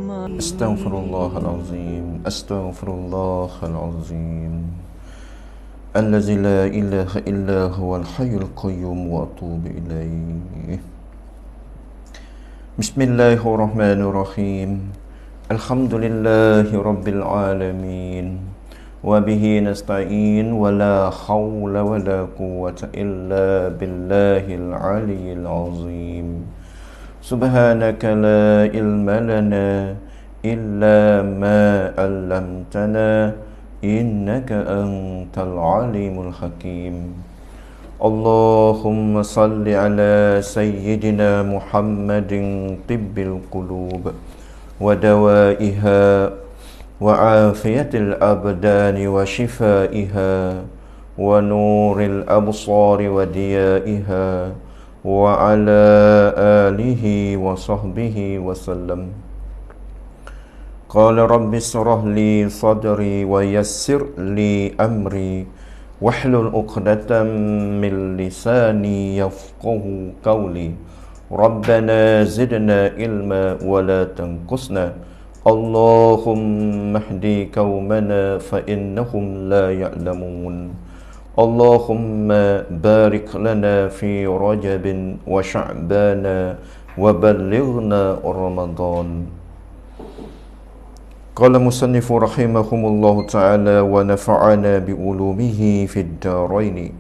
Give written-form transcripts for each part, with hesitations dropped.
Astaghfirullahalazim. Astaghfirullahalazim. Allazi la ilaha illa huwal hayyul qayyum wa atubu ilaih. Bismillahirrahmanirrahim. Alhamdulillahi rabbil alamin. Wa bihi nasta'in wa la hawla wa la quwwata illa billahil aliyyil azim. Subhanaka la ilma lana illa ma 'allamtana innaka antal alimul hakim. Allahumma salli ala sayyidina Muhammadin tibbil qulub wa dawaiha wa afiyatil abdani wa shifaiha wa nuril absari wa diyaiha wa ala alihi wa sahbihi wa sallam. Qala rabbi shrah li sadri wa yassir li amri wahlul 'uqdatam min lisani yafqahu qawli. Rabbana zidna ilma wa la tanqusna. Allahumma hdi qaumana fa innahum la ya'lamun. Allahumma barik lana fi Rajabin wa Sya'bana wa ballighna Ramadan. Qala musannifu rahimahumullahu ta'ala wa nafa'ana bi ulumihi fid daraini.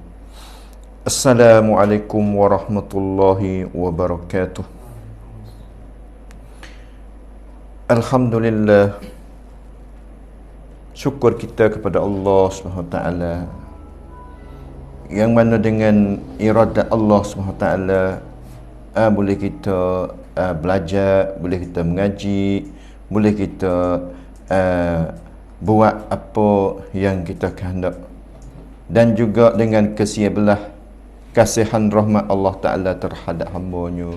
Assalamualaikum warahmatullahi wabarakatuh. Alhamdulillah, syukur kita kepada Allah Subhanahu wa taala, yang mana dengan iradat Allah SWT boleh kita belajar, boleh kita mengaji, boleh kita buat apa yang kita kehendak. Dan juga dengan kesiabelah kasihan rahmat Allah Ta'ala terhadap hamba-Nya,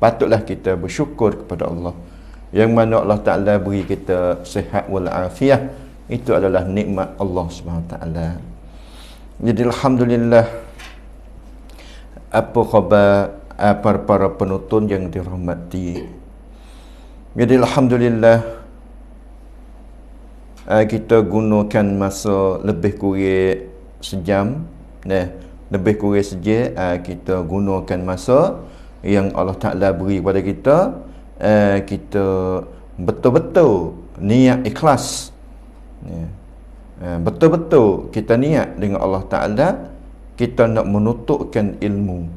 patutlah kita bersyukur kepada Allah, yang mana Allah Ta'ala beri kita sihat wal afiah. Itu adalah nikmat Allah SWT. Jadi alhamdulillah, apa khabar para penonton yang dirahmati. Jadi alhamdulillah, kita gunakan masa lebih kurang sejam. Lebih kurang sejam kita gunakan masa yang Allah Ta'ala beri kepada kita. Kita betul-betul niat ikhlas. Betul-betul kita niat dengan Allah Ta'ala, kita nak menutupkan ilmu.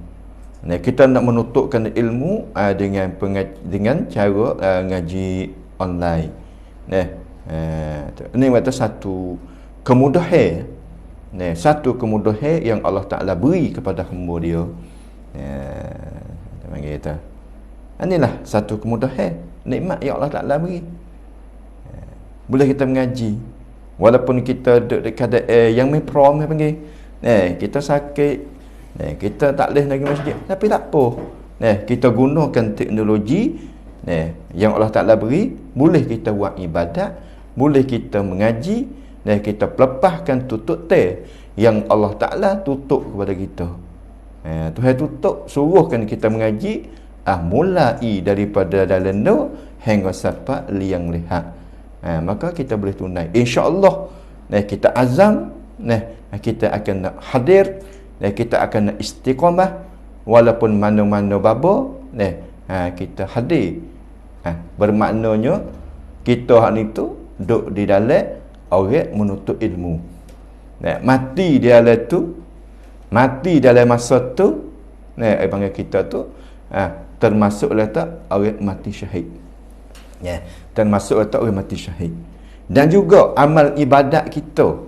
Kita nak menutupkan ilmu dengan cara ngaji online. Ini kata satu kemudahan. Satu kemudahan yang Allah Ta'ala beri kepada hamba Dia. Kita panggil kita. Inilah satu kemudahan, nikmat yang Allah Ta'ala beri. Boleh kita mengaji walaupun kita duduk dekat yang meprom panggil. Kita sakit, kita tak boleh lagi masjid, tapi tak apa. Kita gunakan teknologi yang Allah Ta'ala beri. Boleh kita buat ibadat, boleh kita mengaji, kita pelepaskan tutup yang Allah Ta'ala tutup kepada kita. Tuhan tutup, suruhkan kita mengaji, mulai daripada dalam no hingga sampai liang lihat. Maka kita boleh tunai, insya-Allah. Kita azam, kita akan nak hadir, kita akan nak istiqamah walaupun mana-mana baba, kita hadir. Bermaknanya kita hak ni tu duduk di dalam orang menuntut ilmu. Mati di dalam tu, mati dalam masa tu, panggil kita tu termasuklah tak orang mati syahid. Termasuk letak orang mati syahid. Dan juga amal ibadat kita,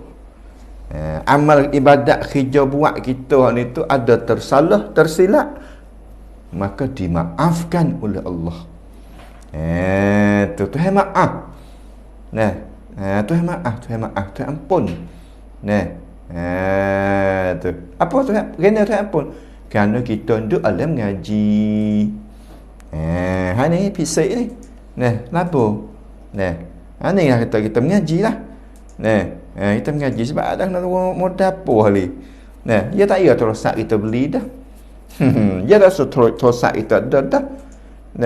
amal ibadat kerja buat kita ni tu ada tersalah, tersilap, maka dimaafkan oleh Allah. Tuhan maaf. Tuhan maaf, Tuhan maaf, Tuhan ampun. Tu. Apa Tuhan? Kerana Tuhan ampun. Kerana kita duduk alam ngaji. Ni pisik ni. Lapo. Ni lah kita mengaji lah. Kita mengaji sebab ada nak mau dapur hari. Dia tak ya terosak kita beli dah. Dia dah terosak kita ada dah.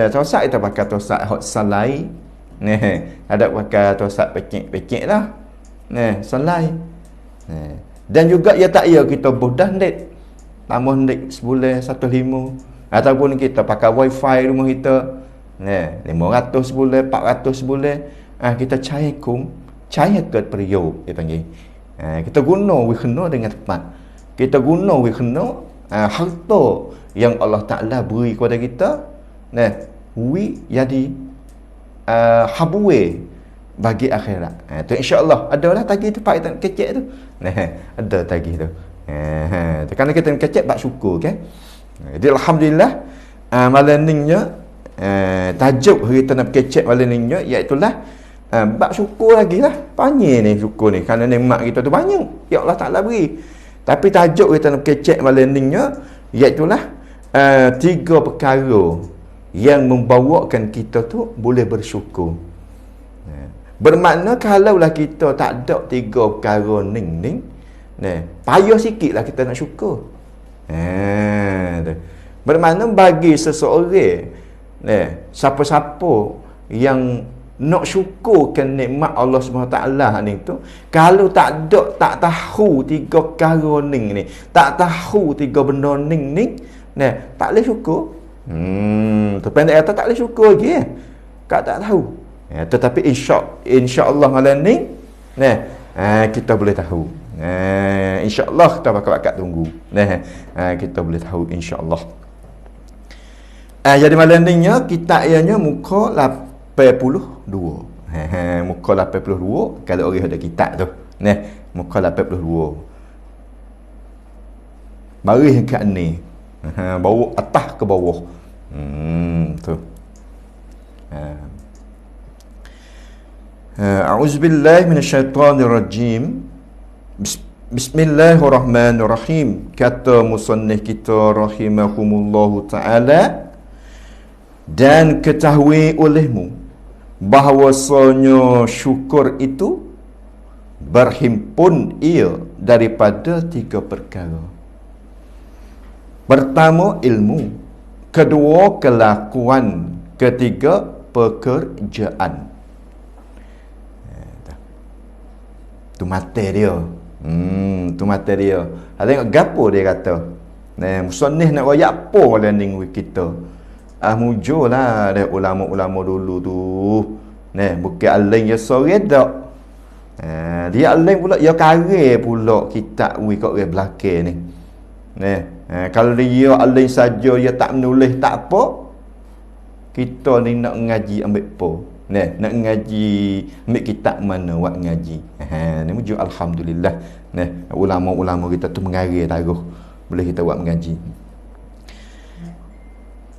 Terosak kita pakai terosak hot salai. Ada pakai tosak pecek-pecek lah. Selai. Dan juga ia tak ia kita budah ndek. Tambah ndek sebulan 1.5. Ataupun kita pakai wifi rumah kita. 500 sebulan, 400 sebulan. Kita cair ke periuk dia panggil. Kita guna kena dengan tepat. Kita guna kena harta yang Allah Ta'ala beri kepada kita. Jadi habwe bagi akhirat. Tu insya-Allah adalah tagih tu pak kecek tu. Ada tagih tu. Kerana kita kecek bak syukur kan. Jadi alhamdulillah malam ningnya tajuk hari kita nak kecek malam ningnya iaitu bak syukur lagi lah. Panjang ni syukur ni kerana nikmat kita tu banyak ya Allah Ta'ala beri. Tapi tajuk kita nak kecek malam ningnya iaitu 3 perkara yang membawakan kita tu boleh bersyukur. Bermakna kalaulah kita tak ada 3 perkara ning payah sikitlah kita nak syukur. Bermakna bagi seseorang siapa-siapa yang nak syukurkan nikmat Allah SWT ni tu, kalau tak tahu 3 perkara ni, tak tahu 3 benda ni tak boleh syukur. Terpendek kata tak boleh syukur lagi tak tahu. Tetapi insya-Allah malam ni kita boleh tahu. Insya-Allah kita bakal tunggu. Kita boleh tahu insya-Allah. Jadi malam ni kita ianya muka 82. Muka 82 kalau orang ada kitab tu. Muka 82. Baris kat ni. Bawa atas ke bawah. Tu. A'udzubillahi minasyaitonirrajim. Bismillahirrahmanirrahim. Kata musannif kita rahimahumullahu ta'ala, dan ketahui olehmu bahawasanya syukur itu berhimpun ia daripada 3 perkara. Pertama, ilmu. Kedua, kelakuan. Ketiga, pekerjaan. Tu materi dia. Tu materi dia. Tengok gapo dia kata. Musannif nak royak apa malam ni kita. Mujurlah ada ulama-ulama dulu tu. Bukan alim ya sore dak. Dia alim pula ya kare pula kitab kat orang belakang ni. Kalau dia alim saja dia tak menulis tak apa, kita ni nak ngaji ambil apa? Nak ngaji ambil kitab mana buat ngaji. Ni mujur alhamdulillah. Ulama-ulama kita tu mengarir taruh boleh kita buat mengaji.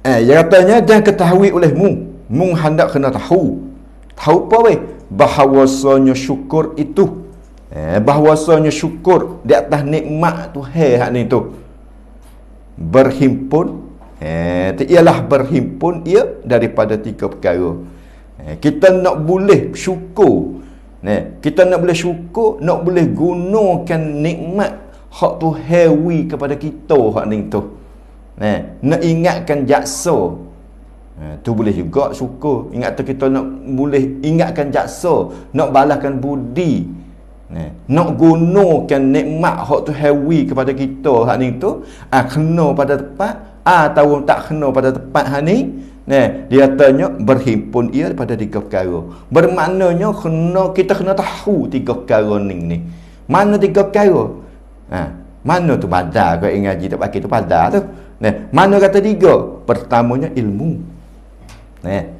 Yang katanya dan ketahui olehmu, mung hendak kena tahu. Tahu apa weh? Bahawasanya syukur itu, bahawasanya syukur di atas nikmat Tuhan hak ni tu berhimpun, ialah berhimpun ia daripada 3 perkara. Kita nak boleh syukur, kita nak boleh syukur, nak boleh gunakan nikmat hak Tuhan wi kepada kita hak ni tu. Nak ingatkan jaksa, tu boleh juga syukur. Ingat tu kita nak boleh ingatkan jaksa, nak balaskan budi, nak gunakan nikmat hak Tuhan wi kepada kita hak ni tu, kena pada tepat atau tak kena pada tepat hak ni. Dia tanya berhimpun ia pada 3 perkara. Bermaknanya kita kena tahu 3 perkara ni. Mana 3 perkara? Mana tu badar kau ngaji tak pakai tu badar tu. Mana kata 3? Pertamanya ilmu.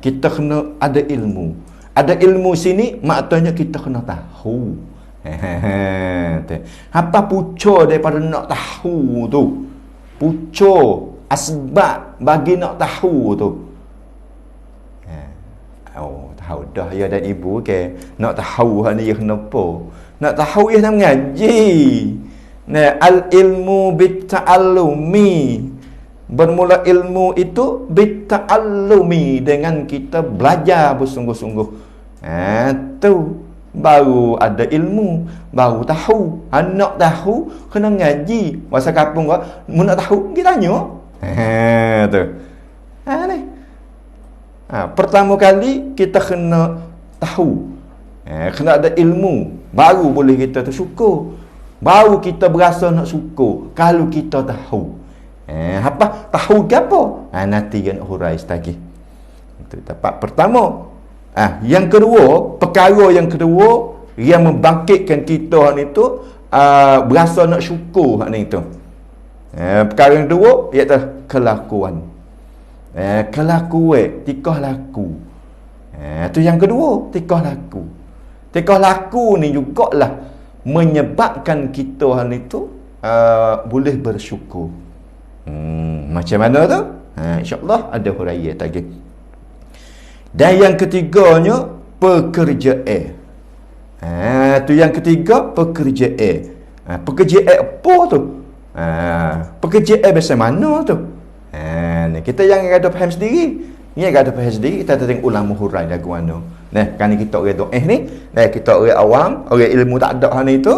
Kita kena ada ilmu. Ada ilmu sini maknanya kita kena tahu. Apa pucuk daripada nak tahu tu? Pucuk asbab bagi nak tahu tu. Tahu dah ya dan ibu ke nak tahu hak ni kenapa? Nak tahu ia nak mengaji. Al ilmu bitta'allumi. Bermula ilmu itu bitta'allumi, dengan kita belajar bersungguh-sungguh. Tu baru ada ilmu, baru tahu. Nak tahu kena ngaji. Masa kampung kau nak tahu pergi tanya. Tu. Ni. Pertama kali kita kena tahu, kena ada ilmu, baru boleh kita tu syukur. Baru kita berasa nak syukur kalau kita tahu. Apa? Tahu ke apa? Nanti kan hurai setagi. Itu tempat pertama. Yang kedua, perkara yang kedua yang membangkitkan kita ni tu berasa nak syukur ni tu. Perkara yang kedua iaitu kelakuan. Kelakuan, tikah laku. Tu yang kedua, tikah laku. Tikah laku ni jugalah menyebabkan kita ni tu boleh bersyukur. Macam mana tu? InsyaAllah ada huraian lagi. Dan yang ketiganya, pekerjaan. Tu yang ketiga, pekerjaan. Pekerjaan apa tu? Pekerjaan biasa mana tu? Kita yang ada faham sendiri. Ni ada faham sendiri, kita tengok ulama hurai lagu mana. Kan kita orang doa ni, kita orang awam, orang ilmu tak ada hal itu.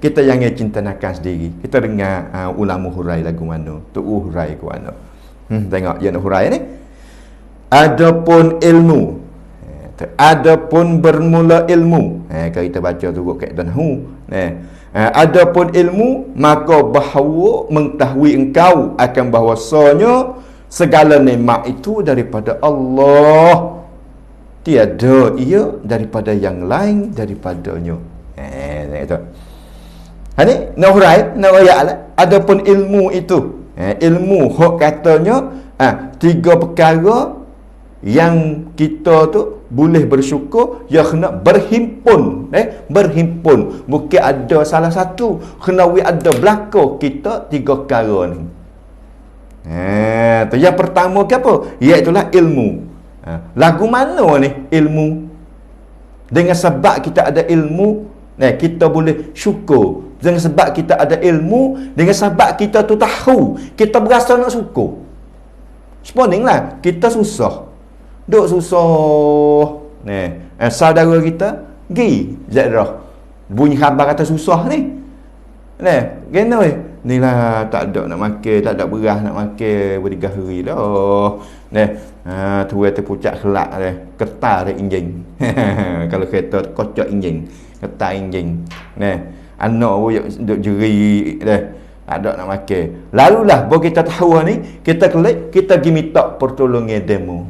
Kita yang cinta nakal sendiri. Kita dengar ulama hurai lagu mana. Tu hurai ku mana. Tengok yang hurai ni. Adapun ilmu, adapun bermula ilmu. Kalau kita baca tu kat Danhu. Adapun ilmu, maka bahawa mengetahui engkau akan bahawasanya segala nikmat itu daripada Allah. Tiada ia daripada yang lain daripadanya. Itu. Ni nak hurai, nak ayatlah. Adapun ilmu itu, ilmu hok katanya, tiga perkara yang kita tu boleh bersyukur, ya kena berhimpun. Berhimpun. Bukan ada salah satu, kena ada belakang kita tiga perkara ni. Tu yang pertama ke apa? Iaitulah ilmu. Lagu mana ni ilmu? Dengan sebab kita ada ilmu, kita boleh syukur. Dengan sebab kita ada ilmu, dengan sebab kita tu tahu, kita berasa nak syukur. Sebenarnya kita susah. Duk susah. Saudara kita pergi Zairah. Bunyi khabar kata susah ni. Kena ni lah tak ada nak makan, tak ada beras nak makan bertiga hari dah. Tu terpucat kelak dah. Ketar dah enjin. Kalau kereta kocok enjin, ketar enjin. Anak pun duk jeri dah. Tak ada nak makan. Lalulah baru kita tahu ni, kita kelik, kita pergi minta pertolongan demo.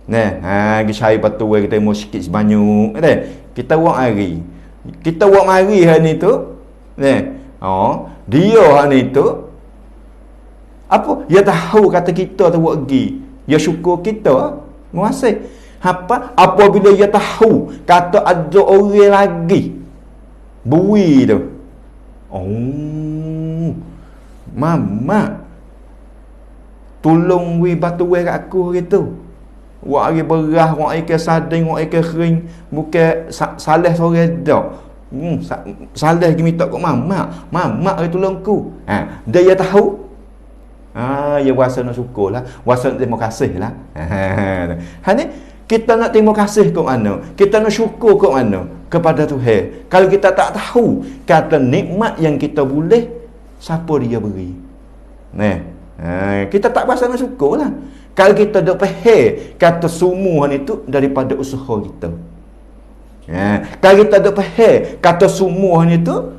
Pergi cari batu kita mau sikit sebanyak. Kita buat hari. Kita buat hari ni tu. Dia ni tu apa? Dia tahu kata kita tu buat pergi. Dia syukur kita. Menguasai. Apa? Apabila dia tahu kata ada orang lagi bui tu. Mama tolong we batu we kat aku gitu. Buat hari beras, buat hari ke sading, buat hari ke kering. Bukan saleh sore dak. Saleh pergi minta kat mak. Mak dia tolong ku. Dia tahu. Dia rasa nak syukur lah. Rasa nak terima kasih lah. Ni kita nak terima kasih kat mana? Kita nak syukur kat mana? Kepada Tuhan. Kalau kita tak tahu kata nikmat yang kita boleh, siapa dia beri? Kita tak berasa nak syukur lah. Kalau kita dah faham kata semua ni tu daripada usaha kita. Kalau kita dah faham kata semua ni tu,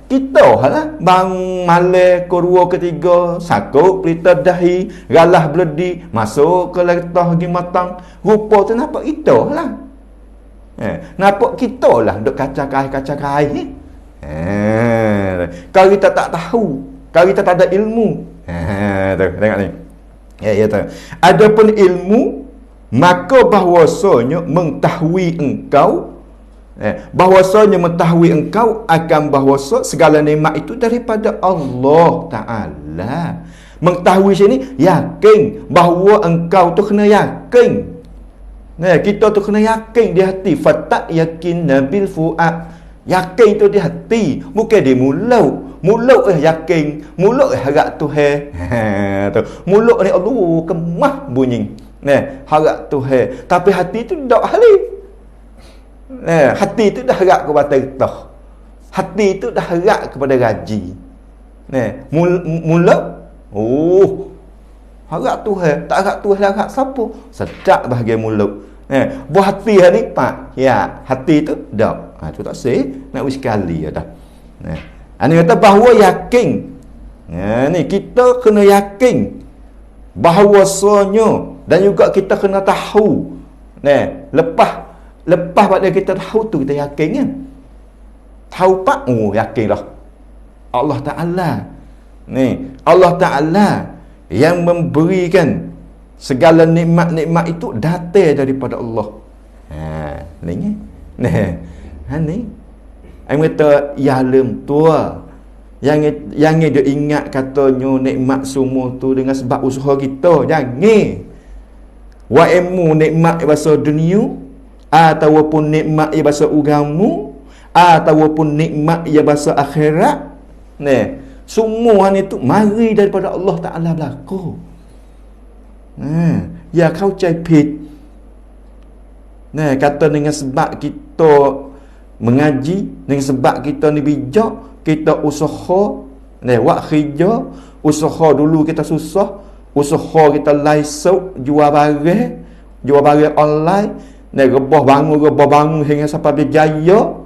kita lah bang malam kedua ketiga sakut pelita dahi galah beledi masuk ke letah pergi matang, rupa tu nampak kita lah. Nampak kita lah duk kacak-kacak. Kalau kita tak tahu, kalau kita tak ada ilmu, tu tengok ni. Ya tu. Adapun ilmu, maka bahwasanya mengetahui engkau, bahwasanya mengetahui engkau akan bahwasa segala nikmat itu daripada Allah Ta'ala. Mengetahui sini yakin bahawa engkau tu kena yakin. Kita tu kena yakin di hati. Fatak yakin nabil fu'ad. Yakin tu di hati, bukan di mulut. Mulut yakin, mulut harap Tuhan. Mulut ni Allah kemah bunyi. Harap Tuhan. Tapi hati tu tak halih. Hati tu dah harap kepada kita. Hati tu dah harap kepada gaji. Mulut Harap Tuhan, tak harap Tuhan, harap siapa? Sedap bahagian mulut. Buah hati ni pak. Ya, hati tu dak. Tu tak sih nak wis sekali dah. Ani kata bahawa yakin. Ni kita kena yakin bahawasanya, dan juga kita kena tahu. Lepas pada kita tahu tu, kita yakin kan. Tahu pak, yakinlah. Allah Ta'ala. Allah Ta'ala yang memberikan segala nikmat-nikmat itu datang daripada Allah. Ni. Aku kata ya lem tua. Yang dia ingat katanya nikmat semua tu dengan sebab usaha kita. Jangan. Wa ilmu nikmat bahasa dunia, ataupun nikmat ia bahasa agama, ataupun nikmat ia bahasa akhirat. Semua ni tu mari daripada Allah Ta'ala berlaku. Ya kau cai pit. Kata dengan sebab kita mengaji, dengan sebab kita ni bijak, kita usaha, buat kerja, usaha dulu kita susah, usaha kita laisuk, jual barang online, rebah bangun hingga sampai berjaya.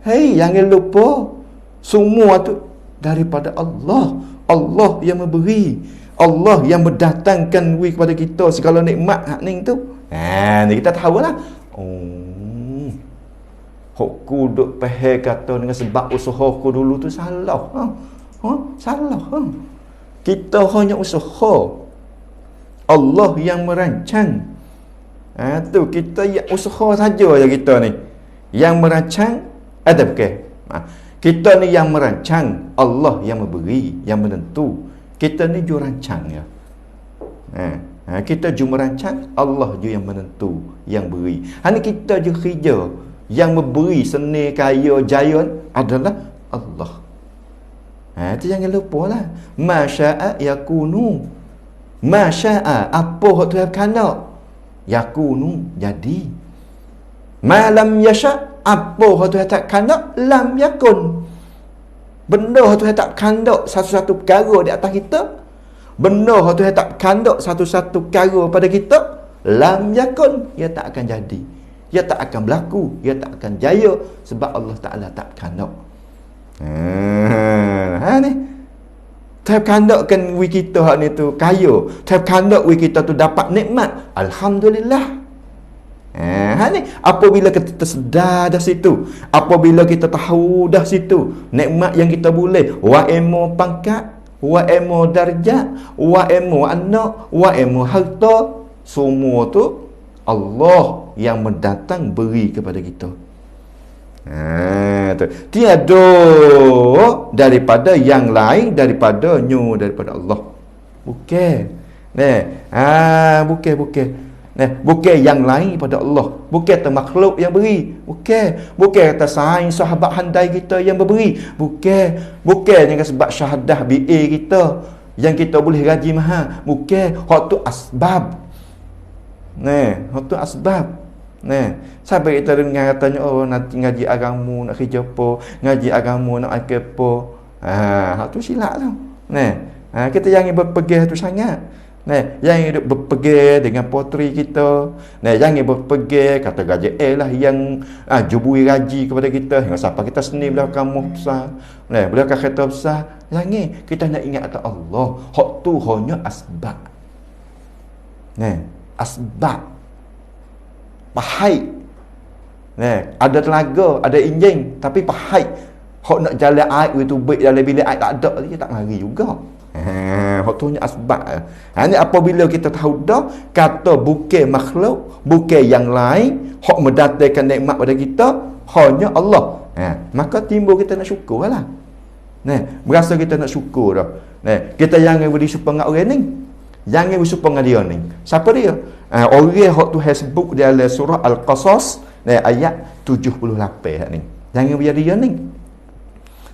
Hei, jangan lupa semua tu daripada Allah. Allah yang memberi, Allah yang mendatangkan kepada kita segala nikmat hak ni tu. Ni kita tahulah. Hokku duk pahal kata dengan sebab usaha ku dulu tu salah. Salah. Kita hanya usaha. Allah yang merancang. Tu kita ya usaha saja ya kita ni. Yang merancang ada bukan? Kita ni yang merancang, Allah yang memberi, yang menentu. Kita ni ju rancang ya. Kita ju merancang, Allah ju yang menentu, yang beri. Hanya kita je kerja. Yang memberi seni, kaya, jaya adalah Allah. Itu jangan lupa lah. Masya'a yakunu. Masya'a, apa yang Tuhan kehendak, yakunu, jadi. Malam yasha', apa yang Tuhan tak kehendak, lam yakun. Benda yang Tuhan tak kehendak satu-satu perkara di atas kita, benda yang Tuhan tak kehendak satu-satu perkara pada kita, lam yakun, ia tak akan jadi. Ia tak akan berlaku, ia tak akan jaya sebab Allah Ta'ala tak kehendak. Ni Tuhan kehendakkan we kita hak ni tu kaya, Tuhan kehendak we kita tu dapat nikmat, alhamdulillah. Ni apabila kita tersedar dah situ, apabila kita tahu dah situ nikmat yang kita boleh, wa ilmu pangkat, wa ilmu darjat, wa ilmu anak, wa ilmu harta, semua tu Allah yang mendatang beri kepada kita. Tiada daripada yang lain daripada Allah. Bukan. Bukan. Bukan yang lain pada Allah. Bukan makhluk yang beri. Bukan kata sains sahabat handai kita yang memberi. Bukan dengan sebab syahadah BA kita yang kita boleh gaji mahal. Bukan. Hak tu asbab. Hak tu asbab. Sampai kita dengar katanya, nanti ngaji agama nak kerja apa, ngaji agama nak apa. Hak tu silap tau. Kita jangan berpegang tu sangat. Jangan berpegang dengan potri kita. Jangan berpegang kata gaji lah yang jubui gaji kepada kita hingga sampai kita seni belakang besar, belakang kereta besar. Jangan. Kita nak ingat kata Allah, hak tu hanya asbab. Asbab. Pahit. Ada tenaga, ada enjin, tapi pahit. Hak nak jalan air itu baik dalam bilik air tak ada, dia tak lari juga. Hak tu hanya asbab. Ni apabila kita tahu dah kata bukan makhluk, bukan yang lain, hak mendatangkan nikmat pada kita hanya Allah. Maka timbul kita nak syukur lah. Berasa kita nak syukur dah. Kita jangan beri syukur dengan orang ni. Jangan bersyukur dengan dia ni. Siapa dia? Orang yang Tuhan sebut di dalam surah Al-Qasas ayat 78 ni. Jangan biar dia ni.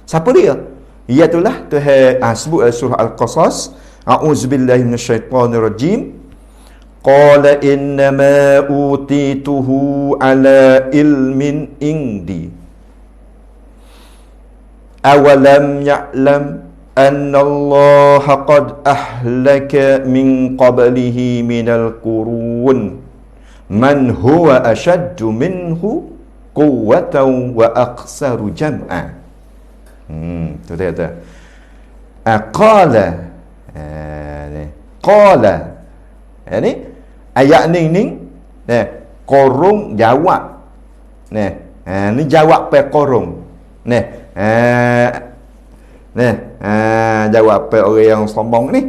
Siapa dia? Iaitulah Tuhan sebut dalam surah Al-Qasas, a'udzubillahi minasyaitonirrajim. Qala innama utituhu ala ilmin indi. Awalam ya'lam annallaha qad ahlaka min qablihi minal qurun man huwa ashaddu minhu quwwatan wa aqsaru jam'a. Tu dia kata. Qala. Qala. Ini ayat ni korong jawab. Ni jawab pe korong. Jawab pe orang yang sombong ni.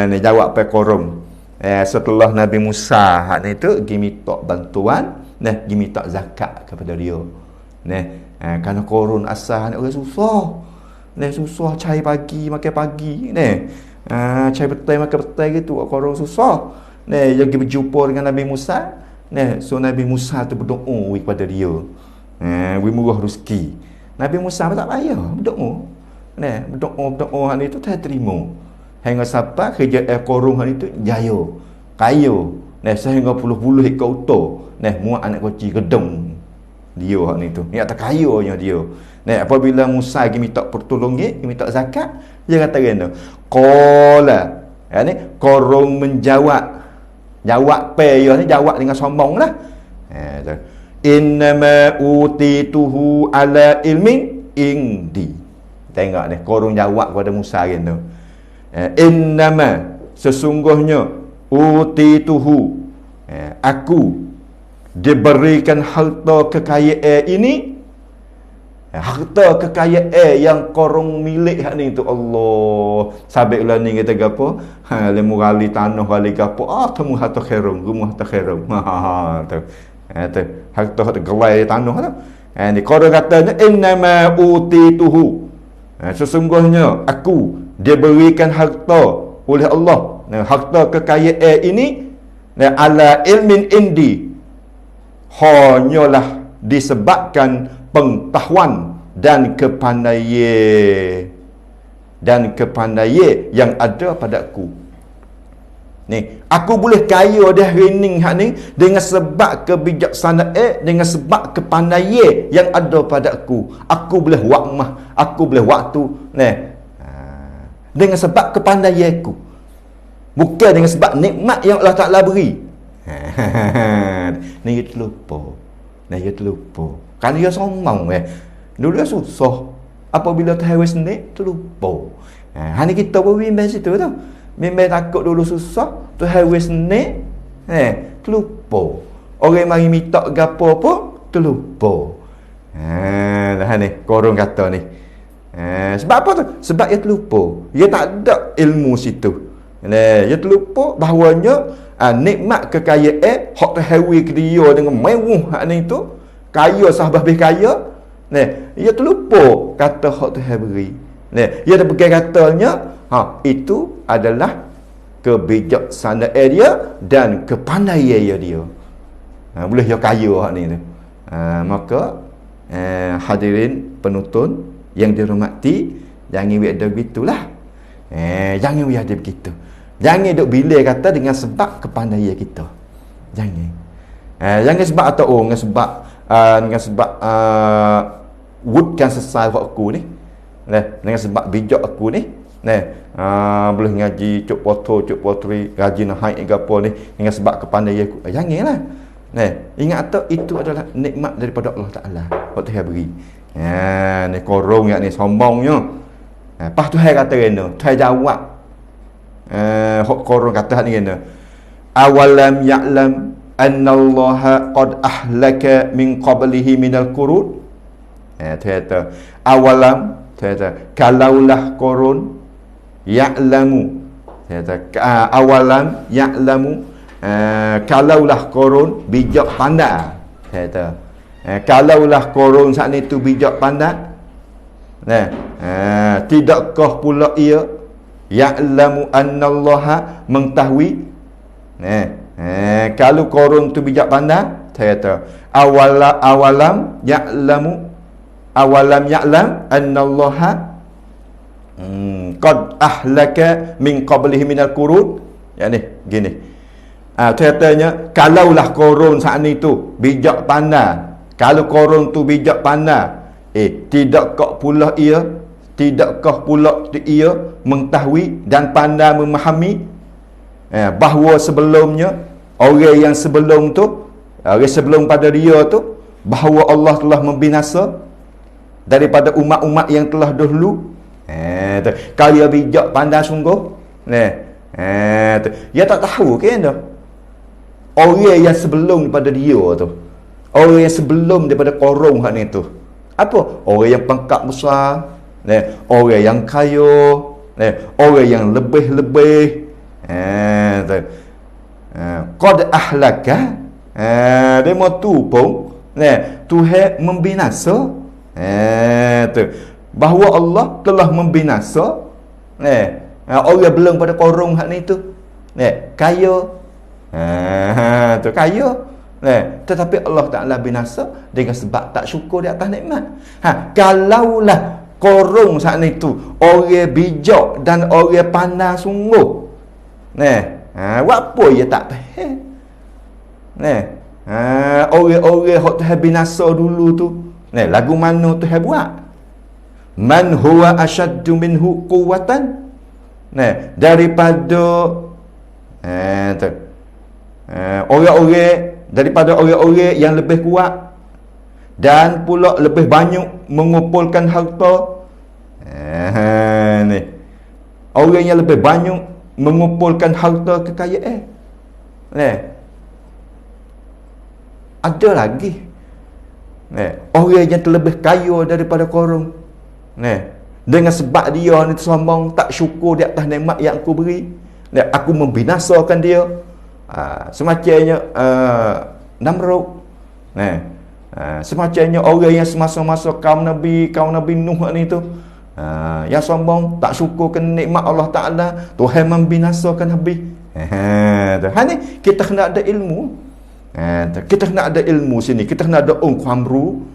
Ni jawab pe korong. Setelah Nabi Musa hak ni tu pergi minta bantuan, pergi minta zakat kepada dia. Kerana korun asal ni orang susah. Susah cari pagi makan pagi cari petai makan petai gitu. Korun susah. Dia pergi berjumpa dengan Nabi Musa. So Nabi Musa tu berdoa kepada dia. Murah rezeki. Nabi Musa tak payah berdoa. Berdoa hak ni tu tak terima. Hingga sampai kerja korong hari itu jaya, kaya, sehingga puluh-puluh ekor unta, muat anak kecil gedung dia hak ni tu. Ni atas kayanya dia. Apabila Musa pergi minta pertolongan, minta zakat, dia kata gini, qala, ni korong menjawab. Jawab pe dia ni jawab dengan sombong lah. Innama utituhu ala ilmin indi. Tengok ni, korong jawab kepada Musa gitu. Innama sesungguhnya utituhu aku diberikan harta kekayaan ini, harta kekayaan yang korong milik hak ni tu Allah. Sabik lah ni kata gapo? Lemu kali tanah kali gapo? Kamu harta khairun, kamu harta khairun. Tu. Harta gelai tanah tu. Ni korong katanya innama utituhu. Sesungguhnya aku diberikan harta oleh Allah. Harta kekayaan ini ala ilmin indi, hanyalah disebabkan pengetahuan dan kepandaian yang ada padaku. Aku boleh kaya dah rening hak ni dengan sebab kebijaksanaan, dengan sebab kepandaian yang ada padaku. Aku boleh wakmah, aku boleh waktu dengan sebab kepandaianku, bukan dengan sebab nikmat yang Allah Ta'ala beri. Ni dia terlupa. Kerana dia sombong. Dulu dia susah. Apabila terhewai sendiri, terlupa. Hari kita pun bimbang situ tu. Bimbang takut dulu susah, terhewai sendiri, terlupa. Orang mari minta gapo pun terlupa. Lah ni korong kata ni. Sebab apa tu? Sebab dia terlupa. Dia tak ada ilmu situ. Dia terlupa bahawanya nikmat kekayaan hak terhewai ke dia dengan mewah hak ni tu, kaya sahabat habis kaya. Dia terlupa kata hak terhewai. Dia dah pegang katanya, itu adalah kebijaksanaan dia dan kepandaian dia. Boleh dia kaya hak ni tu. Maka hadirin penonton yang dirahmati, jangan ada begitulah. Jangan ada begitu. Jangan duk bila kata dengan sebab kepandaian kita. Jangan sebab atau dengan sebab wudkan selesai aku ni. Dengan sebab bijak aku ni. Boleh ngaji cuk potri gaji nak haik ke apa ni dengan sebab kepandaian aku. Janganlah. Ingat tak itu adalah nikmat daripada Allah Taala. Waktu dia beri. Ni korong yang ni sombongnya. Lepas tu hai kata kena, hai jawab. Hok korong kata ni kena. Awalam ya'lam annallaha qad ahlaka min qablihi minal qurun. Kata awalam, kata kalaulah korun ya'lamu. Kata awalam ya'lamu, kalaulah korun bijak pandai. Kata kalaulah korun saat ni tu bijak pandai. Tidakkah pula ia ya'lamu annallaha mengetahui. Kalau korun tu bijak pandai, saya kata awalam ya'lam annallaha qad ahlaka min qablihi minal qurun. Yani gini. Katanya kalaulah korun saat ni tu bijak pandai, kalau korun tu bijak pandai, tidak kok pula ia tidakkah pula ia mengetahui dan pandai memahami bahawa sebelumnya orang yang sebelum tu, orang sebelum pada dia tu, bahawa Allah telah membinasa daripada umat-umat yang telah dahulu. Kaya bijak pandai sungguh. Dia tak tahu kan dah. Orang yang sebelum daripada dia tu, orang yang sebelum daripada korong hak ni tu, apa? Orang yang pangkat besar, orang yang kaya, orang yang lebih-lebih. Qad ahlaka, dia mau tu pun Tuhan membinasa. Bahawa Allah telah membinasa orang belum pada korong hak ni tu, kaya, tu kaya, tetapi Allah Ta'ala binasa dengan sebab tak syukur di atas nikmat. Kalaulah korong saat ni tu orang bijak dan orang pandai sungguh, buat apa dia tak tahu? Orang-orang hak Tuhan binasa dulu tu, lagu mana Tuhan buat? Man huwa asyaddu minhu quwwatan, daripada orang-orang, daripada orang-orang yang lebih kuat dan pula lebih banyak mengumpulkan harta. Orang yang lebih banyak mengumpulkan harta kekayaan. Ada lagi orang yang terlebih kaya daripada korang, dengan sebab dia ni sombong, tak syukur di atas nikmat yang aku beri, aku membinasakan dia. Semacamnya Namrud, semacamnya orang yang semasa-masa kaum Nabi Nuh ni tu, yang sombong, tak syukurkan nikmat Allah Ta'ala, Tuhan membinasakan habis. Ni kita kena ada ilmu. Kita kena ada ilmu sini, kita kena ada umru.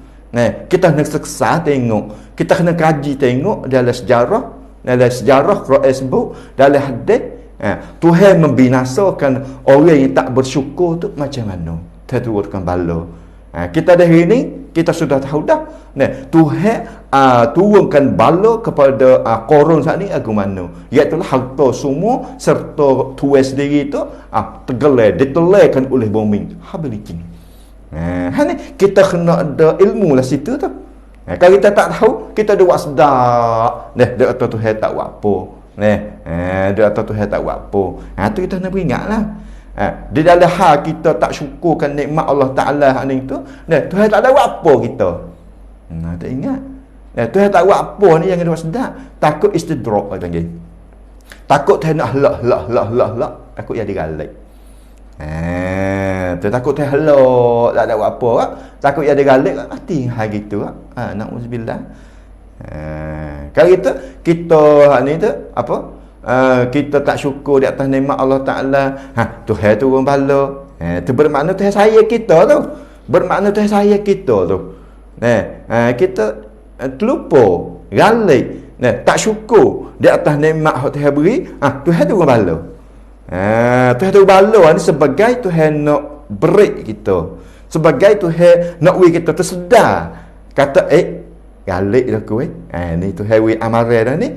Kita kena seksa tengok, kita kena kaji tengok dalam sejarah Quran sebut, dalam hadis, Tuhan membinasakan orang yang tak bersyukur tu macam mana? Turunkan bala. Kita dah hari ni kita sudah tahu dah. Tuhan turunkan bala kepada korun saat ni aku mana? Iaitu harta semua serta tuan sendiri tu ditelarkan oleh bumi. Habilikin. Ni kita kena ada ilmu lah situ tu. Kalau kita tak tahu, kita ada buat sedap. Dia kata Tuhan tak buat apa. Dia kata Tuhan tak buat apa. Tu kita nak ingatlah. Di dalam hal kita tak syukurkan nikmat Allah Ta'ala ni tu, Tuhan tak ada buat apa kita. Tak ingat. Tuhan tak buat apa ni yang ada buat sedap. Takut istidrak orang panggil. Takut Tuhan nak helak. Takut jadi galak. Takut Tuhan helak, tak ada buat apa. Takut jadi galak, mati hal gitu. Na'udzubillah. Kalau kita ni tu apa? Kita tak syukur di atas nikmat Allah Ta'ala, Tuhan turun bala. Itu bermakna Tuhan sayang kita tu. Bermakna Tuhan sayang kita tu. Kita terlupa, galak, tak syukur di atas nikmat yang Tuhan beri, Tuhan turun bala. Tuhan turun bala ni sebagai Tuhan nak break kita, sebagai Tuhan nak beri kita tersedar. Kata galak dah kowe. Ni Tuhan wi amarah dah ni.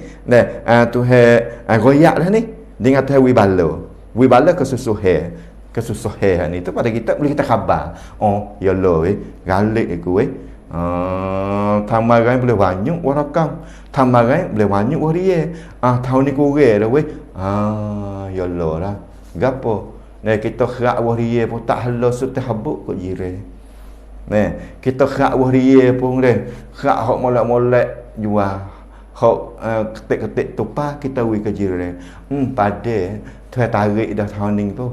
Tuhan royak dah ni. Dengan Tuhan wi bala. Wi bala kesusahan. Kesusahan ni tu pada kita boleh kita khabar. Oh, yalah galak kowe. Tamaran boleh banyak warakam. Tamaran boleh banyak waria. Tahun ni kurang dah weh. Yalah lah. Gapo? Kita kerak waria pun tak halau sutih habuk kok jiran. Kita khak wahriye pun deh. Khak hok molek-molek jual. Hok ketik-ketik tupa kita wi ke jiran. Pada Tuhan tarik dah tahun ni tu.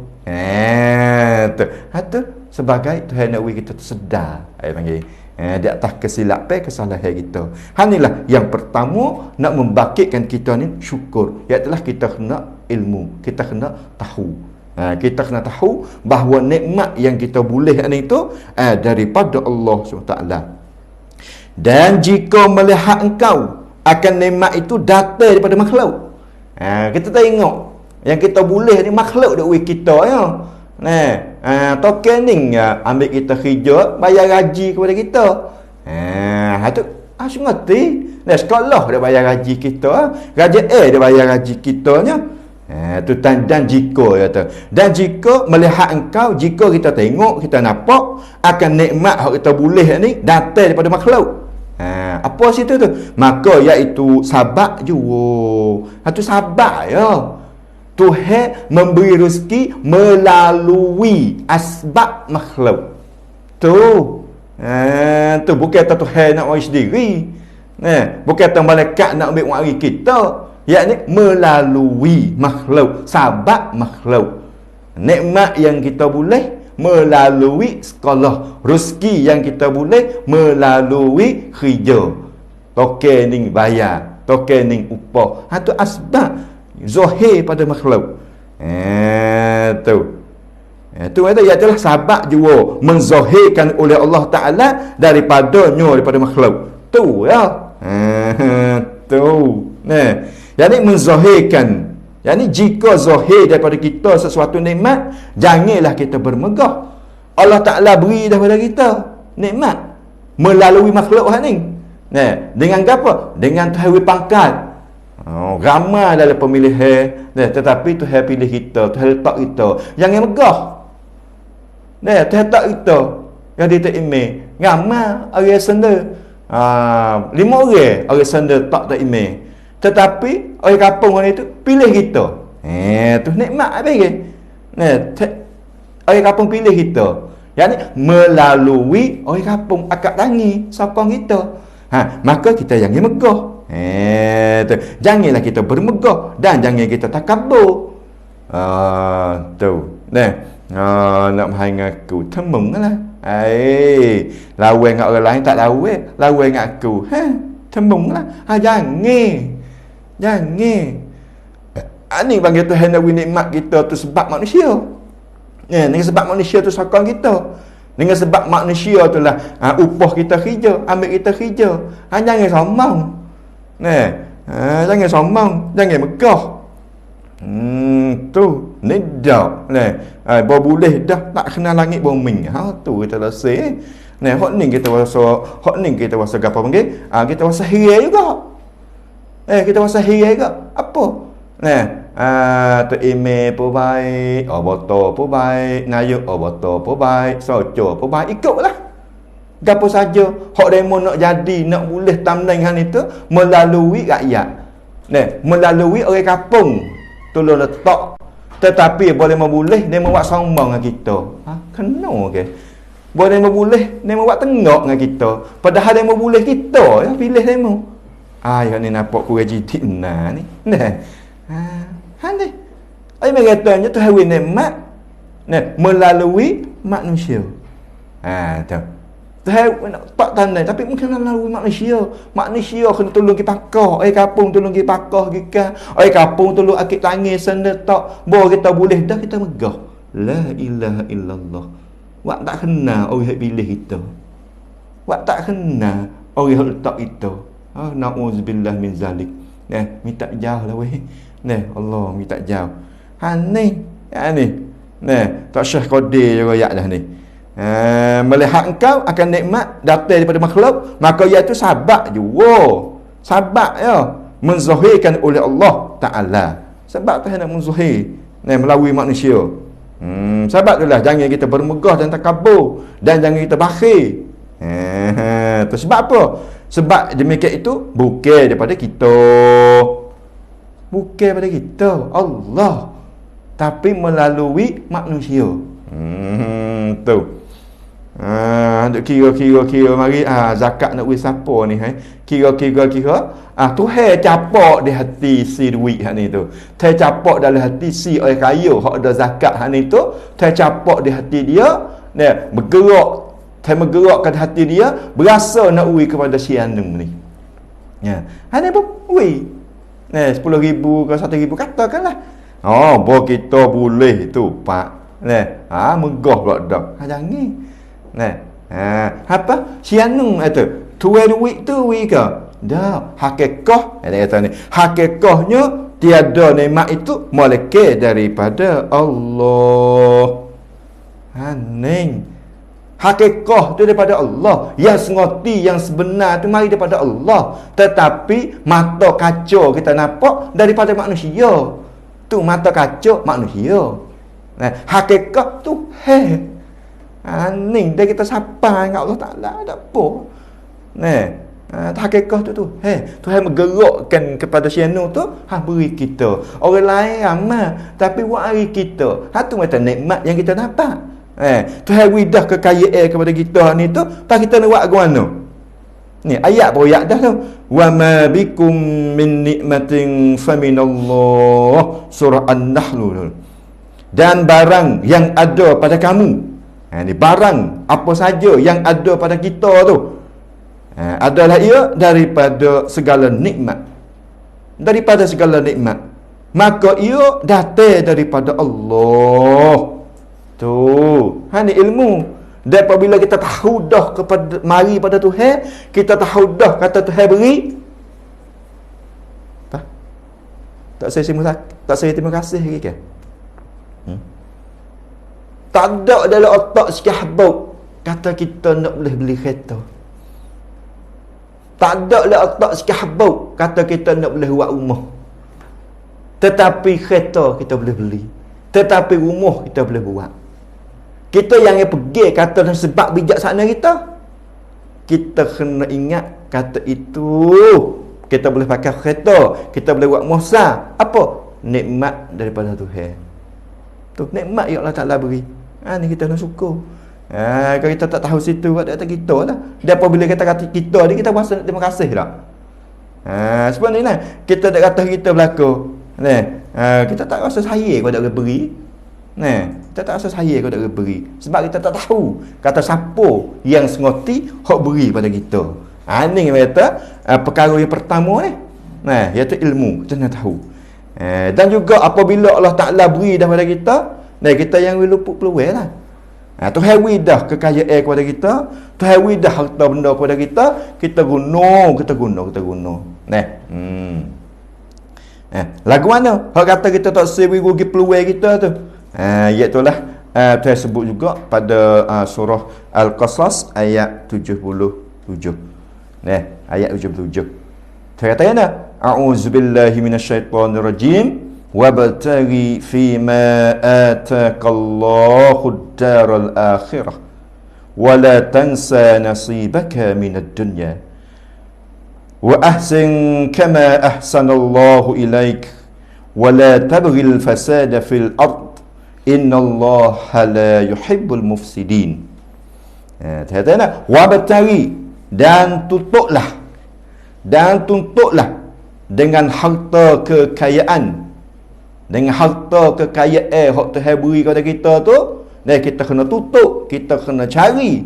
Tu sebagai Tuhan nak wi kita tersedar. Panggil. Di atas kesilapan kesalahan kita. Inilah yang pertama nak membangkitkan kita ni syukur. Iaitulah kita kena ilmu. Kita kena tahu. Kita kena tahu bahawa nikmat yang kita boleh ni tu daripada Allah SWT. Dan jika melihat engkau akan nikmat itu datang daripada makhluk, kita tengok yang kita boleh ni makhluk dak kita ya. Token ni ambil kita kerja, bayar gaji kepada kita. Tu Ngerti. Nah, sekolah dia bayar gaji kita. Gaji dia bayar gaji kitanya. Tu dan jika kata. Dan jika melihat engkau, jika kita tengok, kita nampak akan nikmat yang kita boleh ni datang daripada makhluk. Apa situ tu? Maka iaitu sabak juga. Tu sabak ya. Tuhan memberi rezeki melalui asbab makhluk. Tu bukan kata Tuhan nak wari sendiri. Bukan kata malaikat nak ambil wari kita. Yakni melalui makhluk, sabab makhluk. Nikmat yang kita boleh melalui sekolah, rezeki yang kita boleh melalui kerja. Token ning bayar, token ning upah. Tu asbab zahir pada makhluk. Tu ada ialah sabab juga menzahirkan oleh Allah Taala daripada makhluk. Tu ya. Yani menzahirkan. Yani jika zahir daripada kita sesuatu nikmat, janganlah kita bermegah. Allah Taala beri daripada kita nikmat melalui makhluk ni. Dengan apa? Dengan Tuhan pangkat. Ramai dalam pemilihan, tetapi Tuhan pilih kita, Tuhan letak kita. Jangan megah. Tuhan letak kita yang dia email. Ramai orang senda. 5 orang senda tak email. Tetapi orang kampung orang itu pilih kita. Tu nikmat apa ke? Orang kampung pilih kita. Yani melalui orang kampung akak tangi sokong kita. Maka kita jangan megah. Janganlah kita bermegah dan jangan kita takabur. Nak main aku temung lah. Lawan dengan orang lain tak lawan dengan aku. Temung lah. Jangan. Ni bagi Tuhan nak beri nikmat kita tu sebab manusia. Dengan sebab manusia tu sokong kita. Dengan sebab manusia tu lah upah kita kerja, ambil kita kerja. Jangan sombong. Jangan sombong, jangan megah. Tu ni dah. Boleh dah tak kenal langit bumi. Tu kita rasa. Hak ni kita rasa apa panggil? Kita rasa hira juga. Kita rasa hira juga. Apa? Tu email pun baik, botol pun baik, ngayuk botol pun baik, soco pun baik, ikutlah. Gapo saja hak demo nak jadi, nak boleh tamnai hang itu melalui rakyat. Melalui orang kampung. Tolong letak. Tetapi boleh memboleh demo buat sombong dengan kita. Kena ke? Boleh memboleh demo buat tengok dengan kita. Padahal demo boleh kita yang pilih demo. Yang ni nampak kurang jitik ni. Ni. Ai mengatanya tu hawi nikmat melalui manusia. Tu. Tak tanda tapi mungkin melalui manusia. Manusia kena tolong kita pakah. Kampung tolong kita pakah kita. Kampung tolong akik tangis senda tak. Bahawa kita boleh dah kita megah. La ilaha illallah. Wak tak kenal orang yang pilih kita. Wak tak kenal orang yang letak kita. Na'udzubillah min zalik. Minta jauh lah weh. Allah minta jauh. Ni. Tak Syekh Qadir juga ayat dah ni. Melihat engkau akan nikmat datang daripada makhluk, maka iaitu sabak juga. Sabak ya, menzahirkan oleh Allah Ta'ala. Sebab Tuhan nak menzahir melalui manusia. Sebab itulah jangan kita bermegah dan takabur, dan jangan kita bakhil. Tu sebab apa? Sebab demikian itu bukan daripada kita. Bukan daripada kita, Allah. Tapi melalui manusia. Tu. Duk kira mari zakat nak bagi siapa ni kira Tuhan capak di hati si duit hak ni tu. Tuhan capak dalam hati si orang kaya hak ada zakat hak ni tu. Tuhan capak di hati dia, bergerak. Tuhan menggerakkan hati dia berasa nak bagi kepada si anung ni. Hak ni pun bagi. 10,000 ke 1,000 katakanlah. Bahawa kita boleh tu pak. Megah pula dah. Jangan. Apa? Sianung itu. Tuai duit tu ke? Dah. Hakikah. Dia kata ni. Hakikahnya tiada nikmat itu melainkan daripada Allah. Haning. Hakikah tu daripada Allah. Yang sengoti, yang sebenar tu mari daripada Allah. Tetapi mata kacau kita nampak daripada manusia. Tu mata kacau manusia. Nah, hakikat tu ni dia kita sapa dengan Allah Taala ada apa. Nah, hakikat tu Tuhan menggerakkan kepada sianu tu beri kita. Orang lain amal tapi buat hari kita. Tu macam nikmat yang kita dapat. Tuhan widah kekayaan kepada kita ni tu, tak kita nak buat ke mana? Ni ayat ayat dah tu. Wa ma bikum min nikmatin faminallah, surah An-Nahl. Dan barang yang ada pada kamu, ni barang apa saja yang ada pada kita tu, adalah ia daripada segala nikmat. Daripada segala nikmat, maka ia datang daripada Allah. Tu, ni ilmu. Dan apabila kita tahu dah kepada mari pada Tuhan, kita tahu dah kata Tuhan beri. Tak saya terima kasih lagi ke? Tak ada dalam otak sekahbau kata kita nak boleh beli kereta. Tak ada dalam otak sekahbau kata kita nak boleh buat rumah. Tetapi kereta kita boleh beli. Tetapi rumah kita boleh buat. Kita yang pergi kata sebab bijaksana kita kena ingat kata itu kita boleh pakai kereta, kita boleh buat muhsah. Apa? Nikmat daripada Tuhan. Tu nikmat yang Allah Taala beri. Ni kita nak syukur. Kalau kita tak tahu situ, kata kita lah. Dan apabila kita kata kita ni, kita rasa nak terima kasih tak? Sebab ni lah, kita tak kata kita berlaku. Kita tak rasa saya kalau tak beri. Kita tak rasa saya kalau tak beri. Sebab kita tak tahu kata siapa yang sengoti hak beri pada kita. Ni kata perkara yang pertama ni. Iaitu ilmu. Kita nak tahu. Dan juga apabila Allah Ta'ala beri dah pada kita, kita yang luput peluang lah. Tuhan widah kekayaan kepada kita, Tuhan widah harta benda kepada kita, kita guna. Lagu mana? Hak kata kita tak sewi rugi peluang kita tu. Iaitulah Tuhan sebut juga pada surah Al-Qasas ayat 77. Ayat 77. Tuhan kata yana, a'udzubillahi minasyaitonirrajim. Wabtaghi fima ataakallahu ad-daral akhirah wa la tansa nasibaka minad dunya wa ahsin kama ahsanallahu ilaik wa la tabghil fasada fil ard innallaha la yuhibbul mufsidin. Kata wabtaghi, dan tuntutlah dengan harta kekayaan, dengan harta kekayaan hak Tuhan beri kepada kita tu, kita kena tutup, kita kena cari.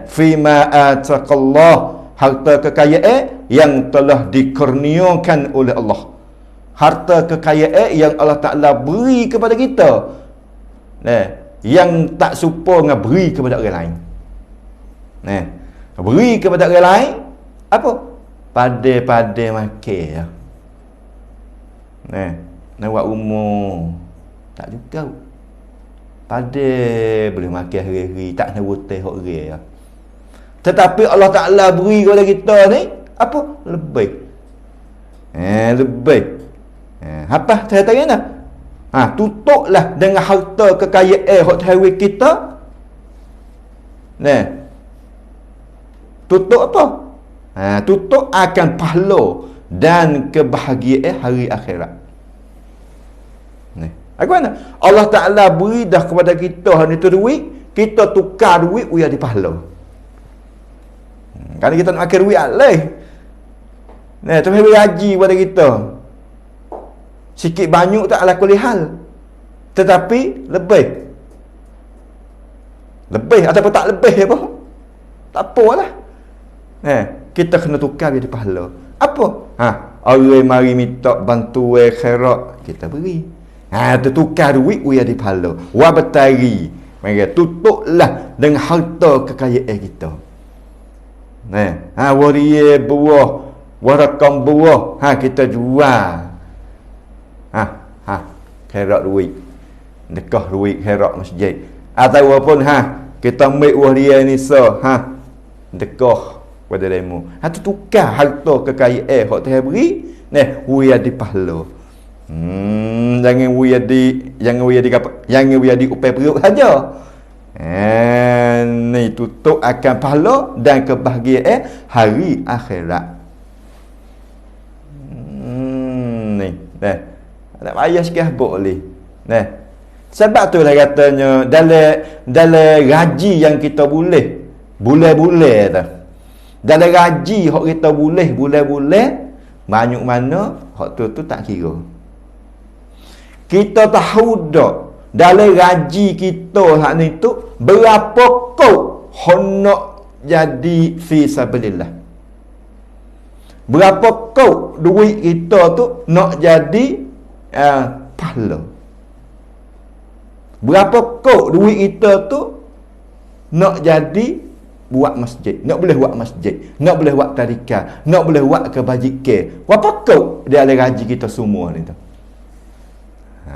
Fima ataqallah, harta kekayaan yang telah dikurniakan oleh Allah. Harta kekayaan yang Allah Ta'ala beri kepada kita, yang tak serupa dengan beri kepada orang lain. Beri kepada orang lain apa? Pada makan. Nak buat rumah tak juga. Pada boleh makan hari-hari, tak nak buat hak orang. Tetapi Allah Ta'ala beri kepada kita ni apa? Lebih. Lebih. Apa saya tanya nak? Tutuplah dengan harta kekayaan hak Tuhan kita. Tutup apa? Tutup akan pahala dan kebahagiaan hari akhirat. Aku mana? Allah Ta'ala beri dah kepada kita ni tu duit, kita tukar duit uya di pahala. Kalau kita nak makan duit alih. Tuhan beri haji kepada kita. Sikit banyak tak ala kulli hal. Tetapi lebih. Lebih ataupun tak lebih apa? Tak apalah. Kita kena tukar di pahala. Apa? Orang mari minta bantuan khairat, kita beri. Tukar duit uya di pahala. Wabtari, maka tutuplah dengan harta kekayaan kita. Waria buah, warakam buah, kita jual. Khairat duit. Dekah duit khairat masjid. Ataupun kita ambil wah dia ni dekoh pada demo. Tu tukar harta kekayaan hak Tuhan beri, wia di pahala. Jangan wia di upai perut saja. Ni tutup akan pahala dan kebahagiaan hari akhirat. Tak payah sikit boleh. Sebab tu lah katanya dalam gaji yang kita boleh bulan-bulan tu. Dalam gaji hak kita boleh bulan-bulan, banyak mana hak tu tak kira. Kita tahu dak dalam gaji kita hak ni tu berapa kau honok jadi fi sabilillah. Berapa kau duit kita tu nak jadi pahala. Berapa kau duit kita tu nak jadi buat masjid, nak boleh buat masjid, nak boleh buat tadika, nak boleh buat kebajikan. Berapa kau dia ada gaji kita semua ni tu.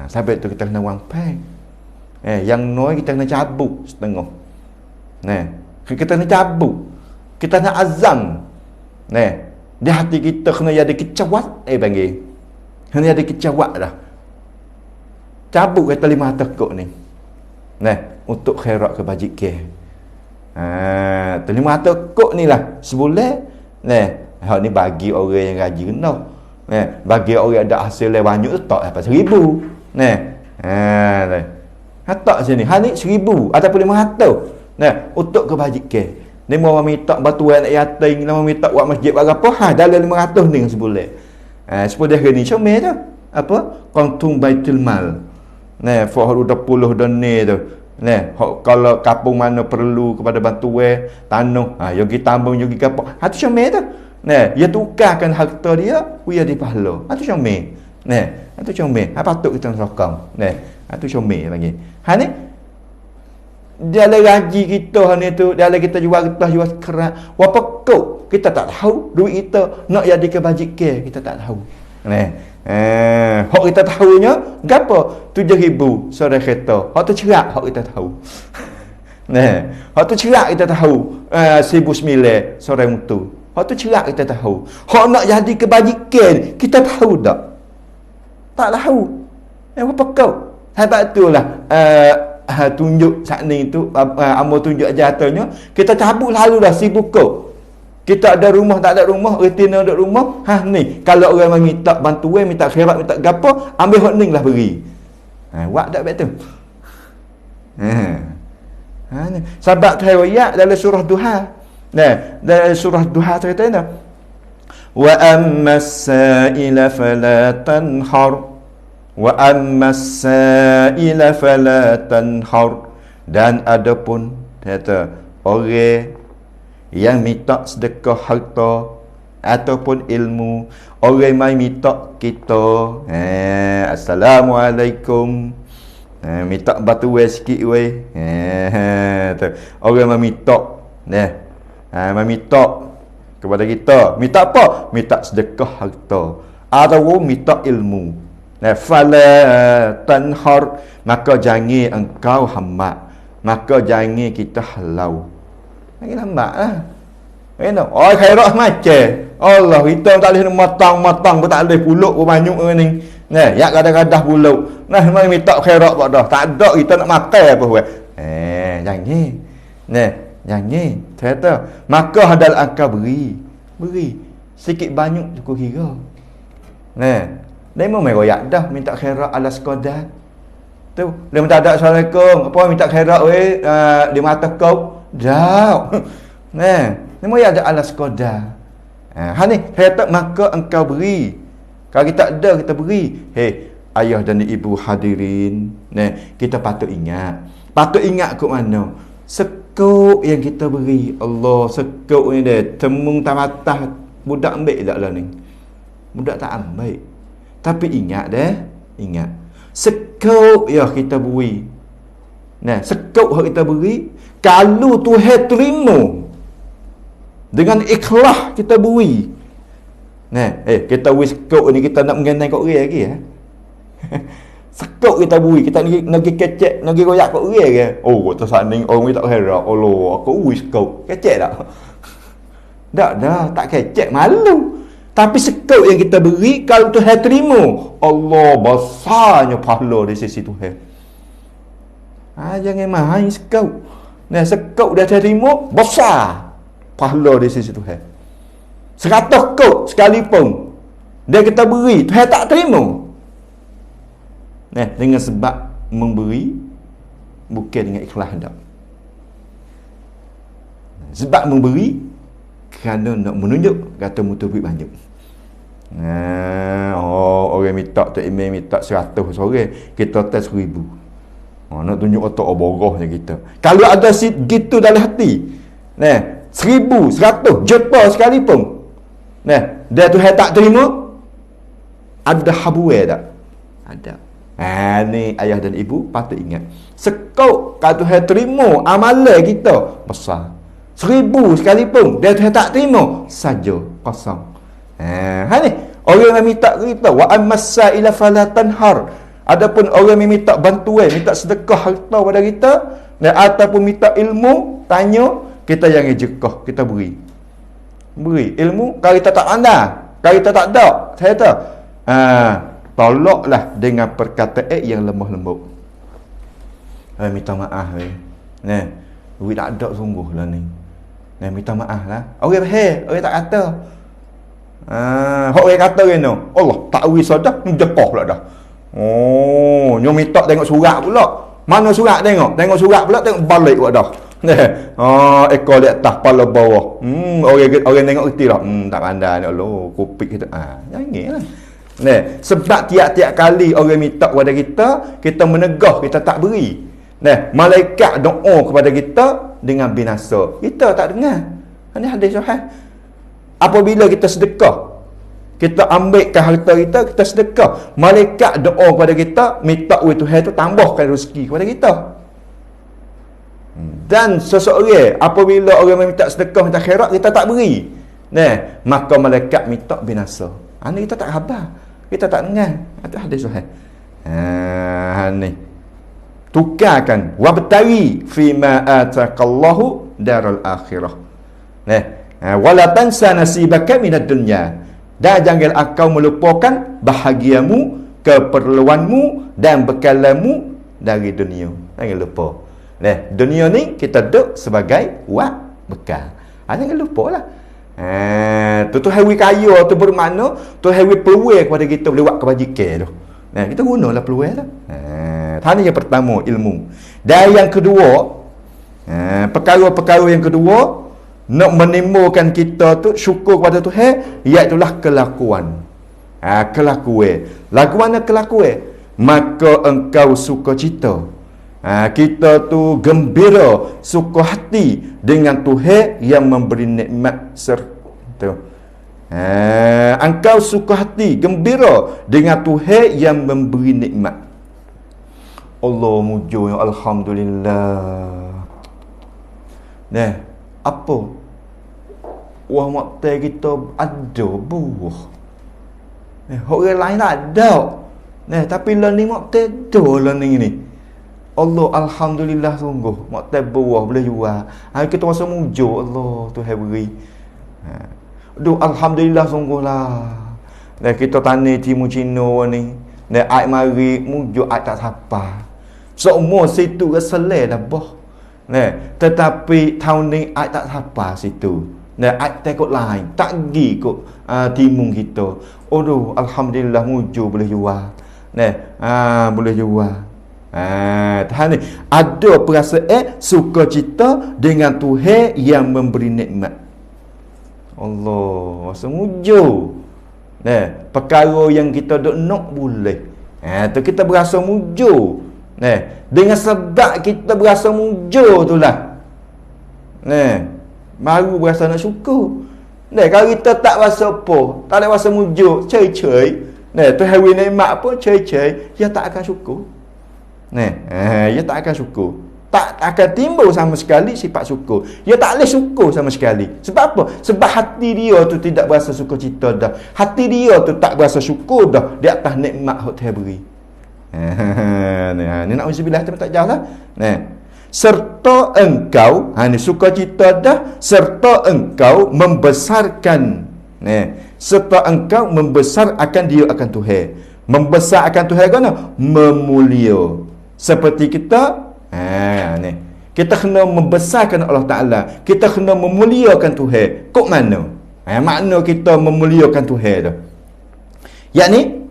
Sampai tu kita kena wang pai. Yang noi kita kena cabut setengah. Kita kena cabut. Kita nak azam. Di hati kita kena ada kecawat panggil. Kena ada kecawat dah. Cabut kata 500 kok ni. Untuk khairat kebajikan. 500 kok ni lah sebulan. Hak ni bagi orang yang gaji rendah. Bagi orang ada hasil banyak tu tak dapat 1000. Tak sini. Hak ni 1000 ataupun 500. Untuk kebajikan. Ni mau minta batuan nak yatim, nak minta buat masjid berapa? Dalam 500 ni sebulan. Sebulan hari ni comel tu. Apa? Kontung baitul mal. Fahru 20 dan ni tu. Kalau kampung mana perlu kepada bantuan tanah, yogi tambung yogi kapok. Tu comel tu. Dia tukarkan harta dia, dia di pahala. Tu comel. Tu comel. Patut kita sokong. Tu comel lagi. Ni dalam gaji kita ni tu, dalam kita jual getah jual kerat, berapa kau kita tak tahu. Duit kita nak jadi kebajikan kita tak tahu. Hak kita tahunya gapo 7,000 sore kereta. Hak tu cerak hak kita tahu. Hak tu cerak kita tahu 1,900 sore mutu. Hak tu cerak kita tahu. Hak nak jadi kebajikan kita tahu tak? Tak tahu. Berapa kau? Sebab itulah tunjuk saat ni tu amor tunjuk jatuhnya kita cabut lalu dah sibuk kau. Kita ada rumah tak ada rumah, retina ada rumah. Ni kalau orang minta bantuan, minta khairat, minta gapo, ambil hak ning lah beri. Buat tak betul. Ni sebab riwayat dalam surah Duha. Dalam surah Duha cerita wa ammas-sa'ila fala tanhar. Wa ammas-sa'ila fala tanhar. Dan adapun kata orang yang minta sedekah harta ataupun ilmu, orang mai minta kita assalamualaikum, minta bantuan sikit weh, orang mai minta mai minta kepada kita, minta apa? Minta sedekah harta atau minta ilmu. Fala tanhar, maka jangan engkau hamba, maka jangan kita halau. Lagi lambat lah. Khairat macam Allah, kita tak boleh matang-matang pun tak boleh puluk pun banyak ni. Ya kadang-kadang puluk. Mai minta khairat pun dah. Tak ada kita nak makan apa buat. Jangan. Jangan. Kata, maka hadal angka beri. Sikit banyak cukup kira. Dia mau royak dah minta khairat ala sekadar. Tu, dia minta ada assalamualaikum. Apa minta khairat weh di mata kau. Jauh. Ni mau ada ala sekadar. Ni kata maka engkau beri. Kalau kita ada kita beri. Ayah dan ibu hadirin, kita patut ingat. Patut ingat kat mana? Sekuk yang kita beri Allah, sekuk ni dia temung tamatah budak ambil tak lah ni. Budak tak ambil. Tapi ingat ingat. Sekuk yang kita beri. Sekuk yang kita beri, kalau Tuhan terima dengan ikhlas kita beri. Kita wis kau ni kita nak mengenai kau lagi Sekut kita beri, kita nak kecek, nak royak kat orang ke. Oh, kata sanding orang tak herak. Allah, aku beri sekut. Kecek tak? Tak kecek, malu. Tapi sekut yang kita beri, kalau Tuhan terima, Allah besarnya pahala di sisi Tuhan. Jangan main sekut. Nah, sekut dah terima, besar pahala di sisi Tuhan. 100 kut sekalipun dia kita beri, Tuhan tak terima. Dengan sebab memberi bukan dengan ikhlas dak. Sebab memberi kerana nak menunjuk kata mutu beri banyak. Orang minta tu email minta 100 sore, kita tes 1000. Nak tunjuk otak oborohnya kita. Kalau ada gitu dalam hati, 1000, 100 juta sekalipun, dia Tuhan tak terima, ada habuai tak? Ada. Ni ayah dan ibu patut ingat. Sekut kalau Tuhan terima amalan kita besar. 1000 sekalipun dia Tuhan tak terima saja kosong. Ni orang yang minta kita wa amsaila fala tanhar. Adapun orang yang minta bantuan, minta sedekah harta pada kita, ataupun minta ilmu, tanya, kita jangan jekah, kita beri. Beri ilmu kalau kita tak pandai, kalau kita tak ada, saya tahu. Tolaklah dengan perkataan yang lemah lembut. Minta maaf duit tak ada sungguh lah ni. Minta maaf lah. Orang orang tak kata. Orang kata kena, Allah tak wisah dah, ni jekah pula dah. Nyo minta tengok surat pula. Mana surat tengok? Tengok surat pula, tengok balik pula dah. Ekor di atas, kepala bawah. Orang tengok reti dah. Tak pandai ni Allah, kopik kita. Janganlah. Sebab tiap-tiap kali orang minta kepada kita, kita menegah, kita tak beri. Malaikat doa kepada kita dengan binasa. Kita tak dengar. Ini hadis sahih. Apabila kita sedekah, kita ambilkan harta kita sedekah, malaikat doa kepada kita, minta oleh Tuhan tu tambahkan rezeki kepada kita. Dan seseorang apabila orang minta sedekah, minta khairat, kita tak beri, maka malaikat minta binasa. Ini kita tak khabar, kita tak dengar. Itu hadis sahih. Ni tukarkan wabtari fima ataqallahu daral akhirah. Wala tansa nasibaka minad dunya. Dan jangan engkau melupakan bahagiamu, keperluanmu dan bekalanmu dari dunia. Jangan lupa. Dunia ni kita duduk sebagai bekal. Jangan lupalah. Tu hewi kaya tu bermakna tu hewi peluang kepada kita boleh buat kebajikan tu. Kita gunalah peluang tu. Tadi yang pertama ilmu. Dan yang kedua, perkara-perkara yang kedua nak menimbulkan kita tu syukur kepada Tuhan, iaitulah kelakuan. Kelakuan. Lagu mana kelakuan? Maka engkau suka cita. Kita tu gembira, suka hati dengan Tuhan yang memberi nikmat serta. Engkau suka hati, gembira dengan Tuhan yang memberi nikmat. Allah mujur, ya alhamdulillah. Apa? Wah mata kita ada buah. Orang lain tak ada. Tapi learning mata ada learning ni. Allah alhamdulillah sungguh mata buah boleh jual. Kita rasa mujur Allah Tuhan beri. Alhamdulillah sungguhlah. Kita tani timu Cina ni. Air mari mujur air tak siapa. Semua situ keselai dah bah. Tetapi tahun ni air tak siapa situ. Air tekot lain. Tak pergi kot timung kita. Alhamdulillah mujur boleh jual. Boleh jual. Tahan ni ada perasaan sukacita dengan Tuhan yang memberi nikmat. Allah rasa mujur. Perkara yang kita duk nak boleh. Tu kita berasa mujur. Dengan sebab kita berasa mujur tu lah. Baru berasa nak syukur. Kalau kita tak rasa apa, tak ada rasa mujur, ceri-ceri. Tuhan beri nikmat apa, ceri-ceri, dia tak akan syukur. Dia tak akan syukur. Tak akan timbul sama sekali sifat syukur. Dia tak boleh syukur sama sekali. Sebab apa? Sebab hati dia tu tidak berasa sukacita dah. Hati dia tu tak berasa syukur dah di atas nikmat yang Tuhan beri. Ni na'udzubillah tak jauh lah. Serta engkau, ni sukacita dah, serta engkau membesarkan, serta engkau membesar akan dia akan Tuhan. Membesar akan Tuhan kan? Memulia. Seperti kita, ni. Kita kena membesarkan Allah Ta'ala. Kita kena memuliakan Tuhan. Kok mana? Makna kita memuliakan Tuhan tu. Yakni,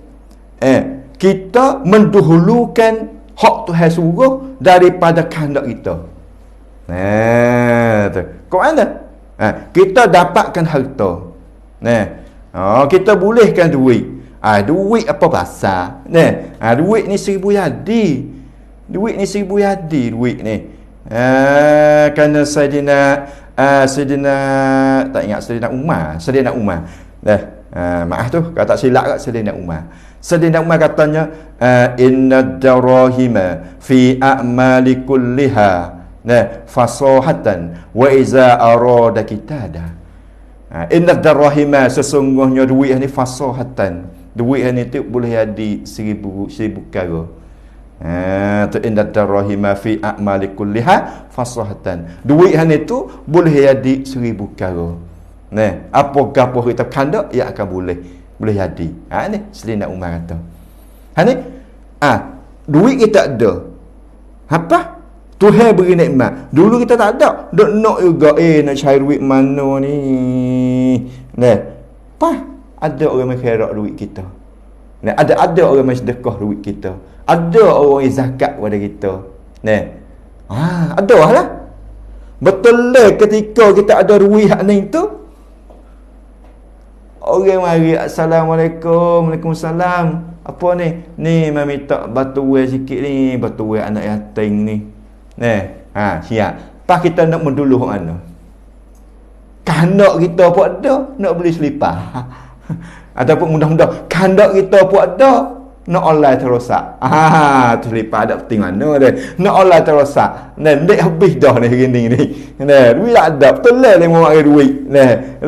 kita mendahulukan hak Tuhan suruh daripada kehendak kita. Tu. Kok mana? Kita dapatkan harta. Kita bolehkan duit. Duit apa pasal? Duit ni 1000 yadi. Duit ni 1000 yadi duit ni. Kerana Saidina tak ingat Saidina Umar. Maaf tu kalau tak silap kat Saidina Umar. Saidina Umar katanya inna darahima fi a'mali kulliha fasahatan wa iza arada kitada. Inna darahima, sesungguhnya duit ni fasahatan. Duit ni tu boleh jadi 1000 perkara. Tu inna darahima fi a'mali kulliha fasahatan. Duit ni tu boleh jadi 1000 perkara. Apa-apa kita kandak ia akan boleh jadi. Ni Saidina Umar kata. Ni duit kita ada. Apa? Tuhan beri nikmat. Dulu kita tak ada. Duk nak juga nak cari duit mana ni. Ada orang yang khairat duit kita. Ada orang yang sedekah duit kita. Ada orang yang zakat pada kita. Ada lah. Betul lah ketika kita ada duit hak ni tu. Orang mari, Assalamualaikum, Waalaikumsalam. Apa ni? Ni mami minta batuan sikit ni, batuan anak yatim ni. Siap. Pas kita nak mendulu hok mana? Kandak kita pun ada, nak beli selipar. Ataupun mudah-mudah kandak kita pun ada, nak online terosak. Tu selipar ada penting mana dia. Nak online terosak. Dek habis dah ni gini ni. Duit tak ada. Betul lah 5 duit. 5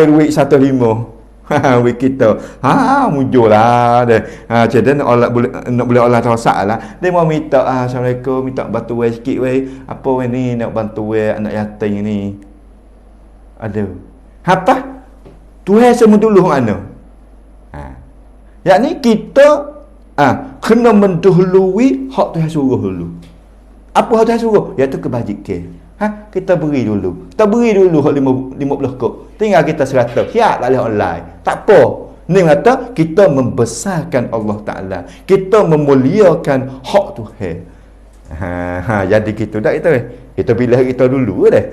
duit 1.5. Duit kita. Mujur lah dia. Jadi nak boleh online terosak lah. Dia mau minta Assalamualaikum, minta bantuan sikit weh. Apa weh ni nak bantuan anak yatim ni. Ada. Apa? Tuhan semua dulu mana? Yakni kita kena mendahului hak Tuhan suruh dulu. Apa hak Tuhan suruh? Iaitu kebajikan. Kita beri dulu. Kita beri dulu hak 50 kok. Tinggal kita 100. Siap tak boleh online. Tak apa. Ni kata kita membesarkan Allah Ta'ala. Kita memuliakan hak Tuhan. Jadi gitu dah kita. Kita pilih kita dulu dah.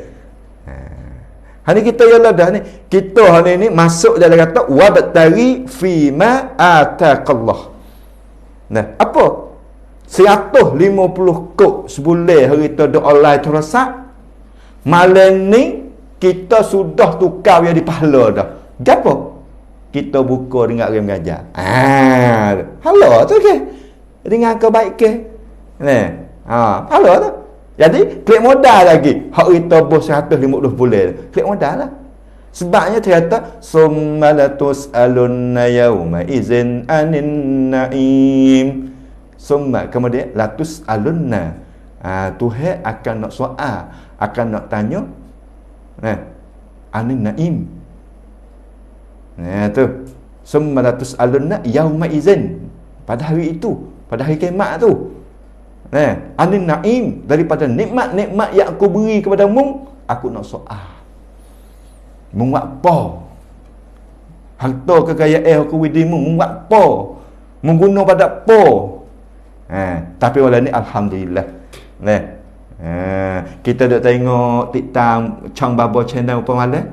Hari kita ialah dah ni. Kita hari ni masuk dalam kata wabtari fima ataqallah. Apa? 150 kok sebulan hari tu duk online terosak. Malam ni kita sudah tukar yang di pahala dah. Gapo? Kita buka dengan orang mengajar. Pahala tu ke? Dengan kebaik ke? Pahala tu. Jadi klik modal lagi. Hak kita bos 150 bulan. Klik modal lah. Sebabnya ternyata summalatus alunna yauma izin anin naim. Summa kemudian latus alunna. Tuhan akan nak soal, akan nak tanya anin naim. Tu. Summalatus alunna yauma izin. Pada hari itu, pada hari kiamat tu. Anin naim, daripada nikmat-nikmat yang aku beri kepadamu, aku nak soal. Mung apa? Harta kekayaan aku widimu mung apa? Mengguna pada apa? Tapi wala ni alhamdulillah. Kita duk tengok TikTok Chang Babo channel apa malam?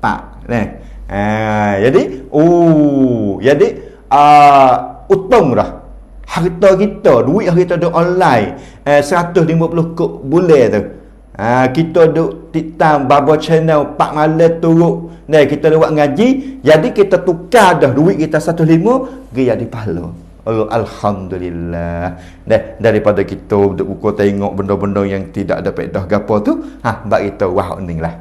Pak, jadi utang dah. Harta kita, duit kita duk online 150 kok bulan tu. Kita duk TikTok Babo channel Pak Malam turut. Kita duk buat ngaji, jadi kita tukar dah duit kita 150 pergi jadi pahala. Alhamdulillah. Daripada kita duk buka tengok benda-benda yang tidak ada faedah gapo tu, bab kita wah ning lah.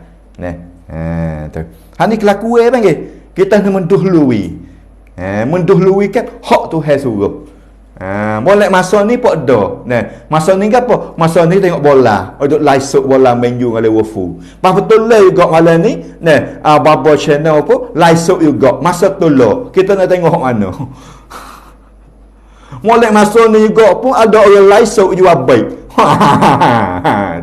Tu. Ni kelakuan panggil. Kita nak mendahului. Mendahulukan hak Tuhan suruh. Molek masa ni pok dah. Masa ni apa? Masa ni tengok bola. Duk laisuk bola menu dengan Liverpool. Pas betul lah juga malam ni, Baba channel apa? Laisuk juga. Masa tolak. Kita nak tengok hak mana. Molek masa ni juga pun ada orang laisuk jual baik.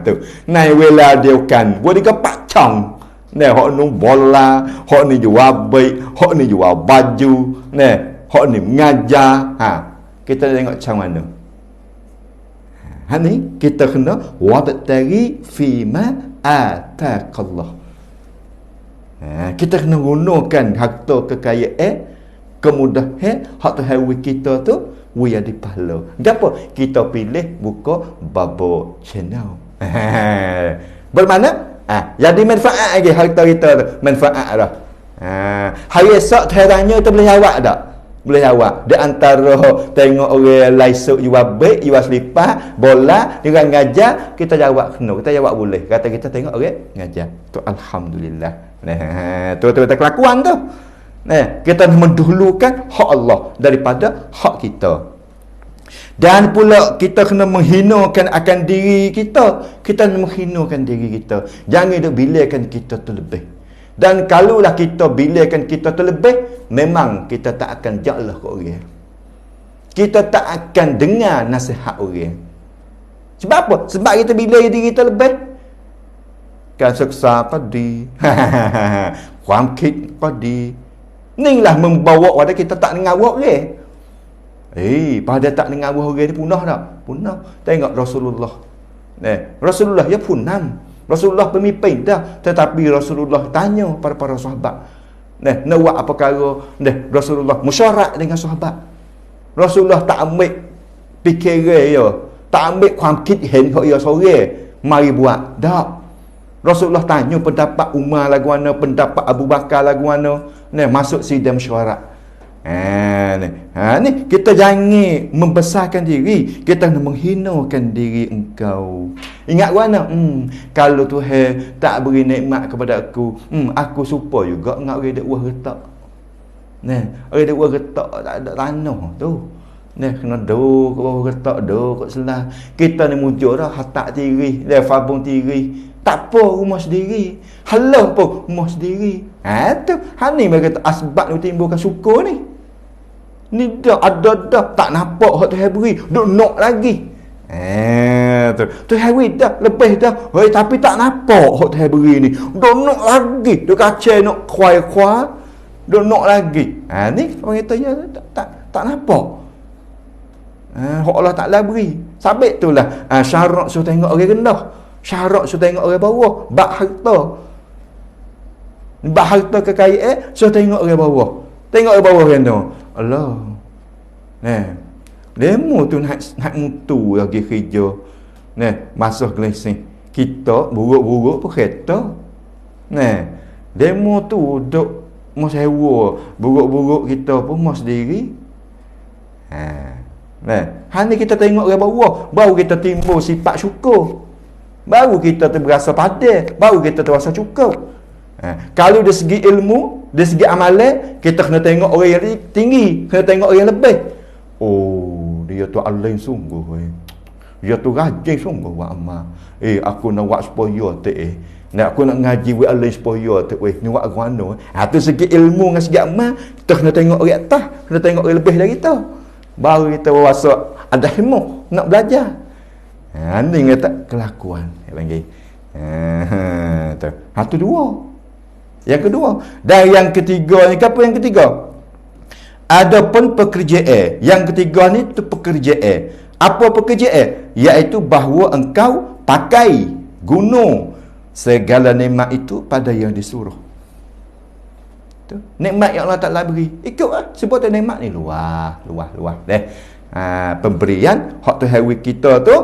Tu. Nai wela dia kan. Gua dia pak cang. Hak nu bola, hak ni jual baik, hak ni jual baju, hak ni mengajar. Kita tengok macam mana. Ni kita kena wabtari fima ataqallah. Kita kena gunakan harta kekayaan kemudahan hak Tuhan kita tu we ada pahala. Gapo? Kita pilih buka Baba channel. Bermakna jadi manfaat lagi harta kita tu. Manfaat dah. Hari esok terangnya tu boleh jawab tak? Boleh jawab. Di antara tengok orang laisuk jual beg, jual selipar, bola, dengan ngajar, kita jawab kena. Kita jawab boleh. Kata kita tengok orang ngajar. Tu alhamdulillah. Tu kelakuan tu. Kita mendahulukan hak Allah daripada hak kita. Dan pula kita kena menghinakan akan diri kita. Kita menghinakan diri kita. Jangan duk bilakan kita tu lebih. Dan kalaulah kita bilakan kita terlebih, memang kita tak akan jauh ke orang. Kita tak akan dengar nasihat orang. Sebab apa? Sebab kita bila diri kita lebih. Kan seksa padi.ความคิดก็ดี Inilah membawa pada kita tak dengar orang. Pada tak dengar orang ni punah tak? Punah. Tengok Rasulullah. Rasulullah ya punam. Rasulullah pemimpin dah, tetapi Rasulullah tanya pada para sahabat. Nak buat apa perkara? Rasulullah musyarat dengan sahabat. Rasulullah tak ambil fikiran ya, tak ambil ความคิดเห็น hak ya sore, mari buat. Tak. Rasulullah tanya pendapat Umar lagu mana, pendapat Abu Bakar lagu mana. Masuk sidang musyarat. Ni kita jangan membesarkan diri, kita nak menghinakan diri engkau. Ingat mana? Kalau Tuhan tak beri nikmat kepada aku, aku supa juga dengan orang dak wah retak. Orang dak wah retak tak ada tanah tu. Kena do ke bawah retak, do kat selah. Kita ni mujur dah hatak diri, fabung diri. Tak apa rumah sendiri. Halau pun rumah sendiri. Tu. Ni mereka kata asbab ni timbulkan syukur ni. Ni dah ada tak nampak hak Tuhan beri, duk nak lagi. Tu. Tuhan beri dah, lebih dah. Tapi tak nampak hak Tuhan beri ni. Duk nak lagi, duk kacau nak kuai-kuai, duk nak lagi. Ni orang kata ya tak nampak. Hak Allah Taala beri. Sabit itulah syarat suruh tengok orang rendah. Syarat suruh tengok orang bawah, bab harta. Bab harta kekayaan suruh tengok orang bawah. Tengok orang bawah kan tu. Allah. Demo tu nak mutu lagi kerja. Masuk gelesing. Kita buruk-buruk pun kereta. Demo tu duk mau sewa, buruk-buruk kita pun mau sendiri. Hanya kita tengok orang bawah, baru kita timbul sifat syukur. Baru kita berasa padan, baru kita terasa cukup. Kalau dari segi ilmu, dari segi amalan, kita kena tengok orang yang tinggi, kena tengok orang yang lebih. Oh, dia tu alim sungguh. Dia tu rajin sungguh buat amal. Aku nak buat supaya aku nak ngaji buat alim supaya ni buat guano. Tu segi ilmu dengan segi amal, kita kena tengok orang atas, kena tengok orang lebih dari kita. Baru kita berasa ada himmah nak belajar. Ni kata kelakuan lagi. Tu dua. Yang kedua. Dan yang ketiga ni apa yang ketiga? Adapun pekerjaan. Yang ketiga ni tu pekerjaan. Apa pekerjaan? Iaitu bahawa engkau pakai, guna segala nikmat itu pada yang disuruh. Tu. Nikmat yang Allah Ta'ala beri. Ikutlah. Sebab nikmat ni luas. Pemberian hak Tuhan kita tu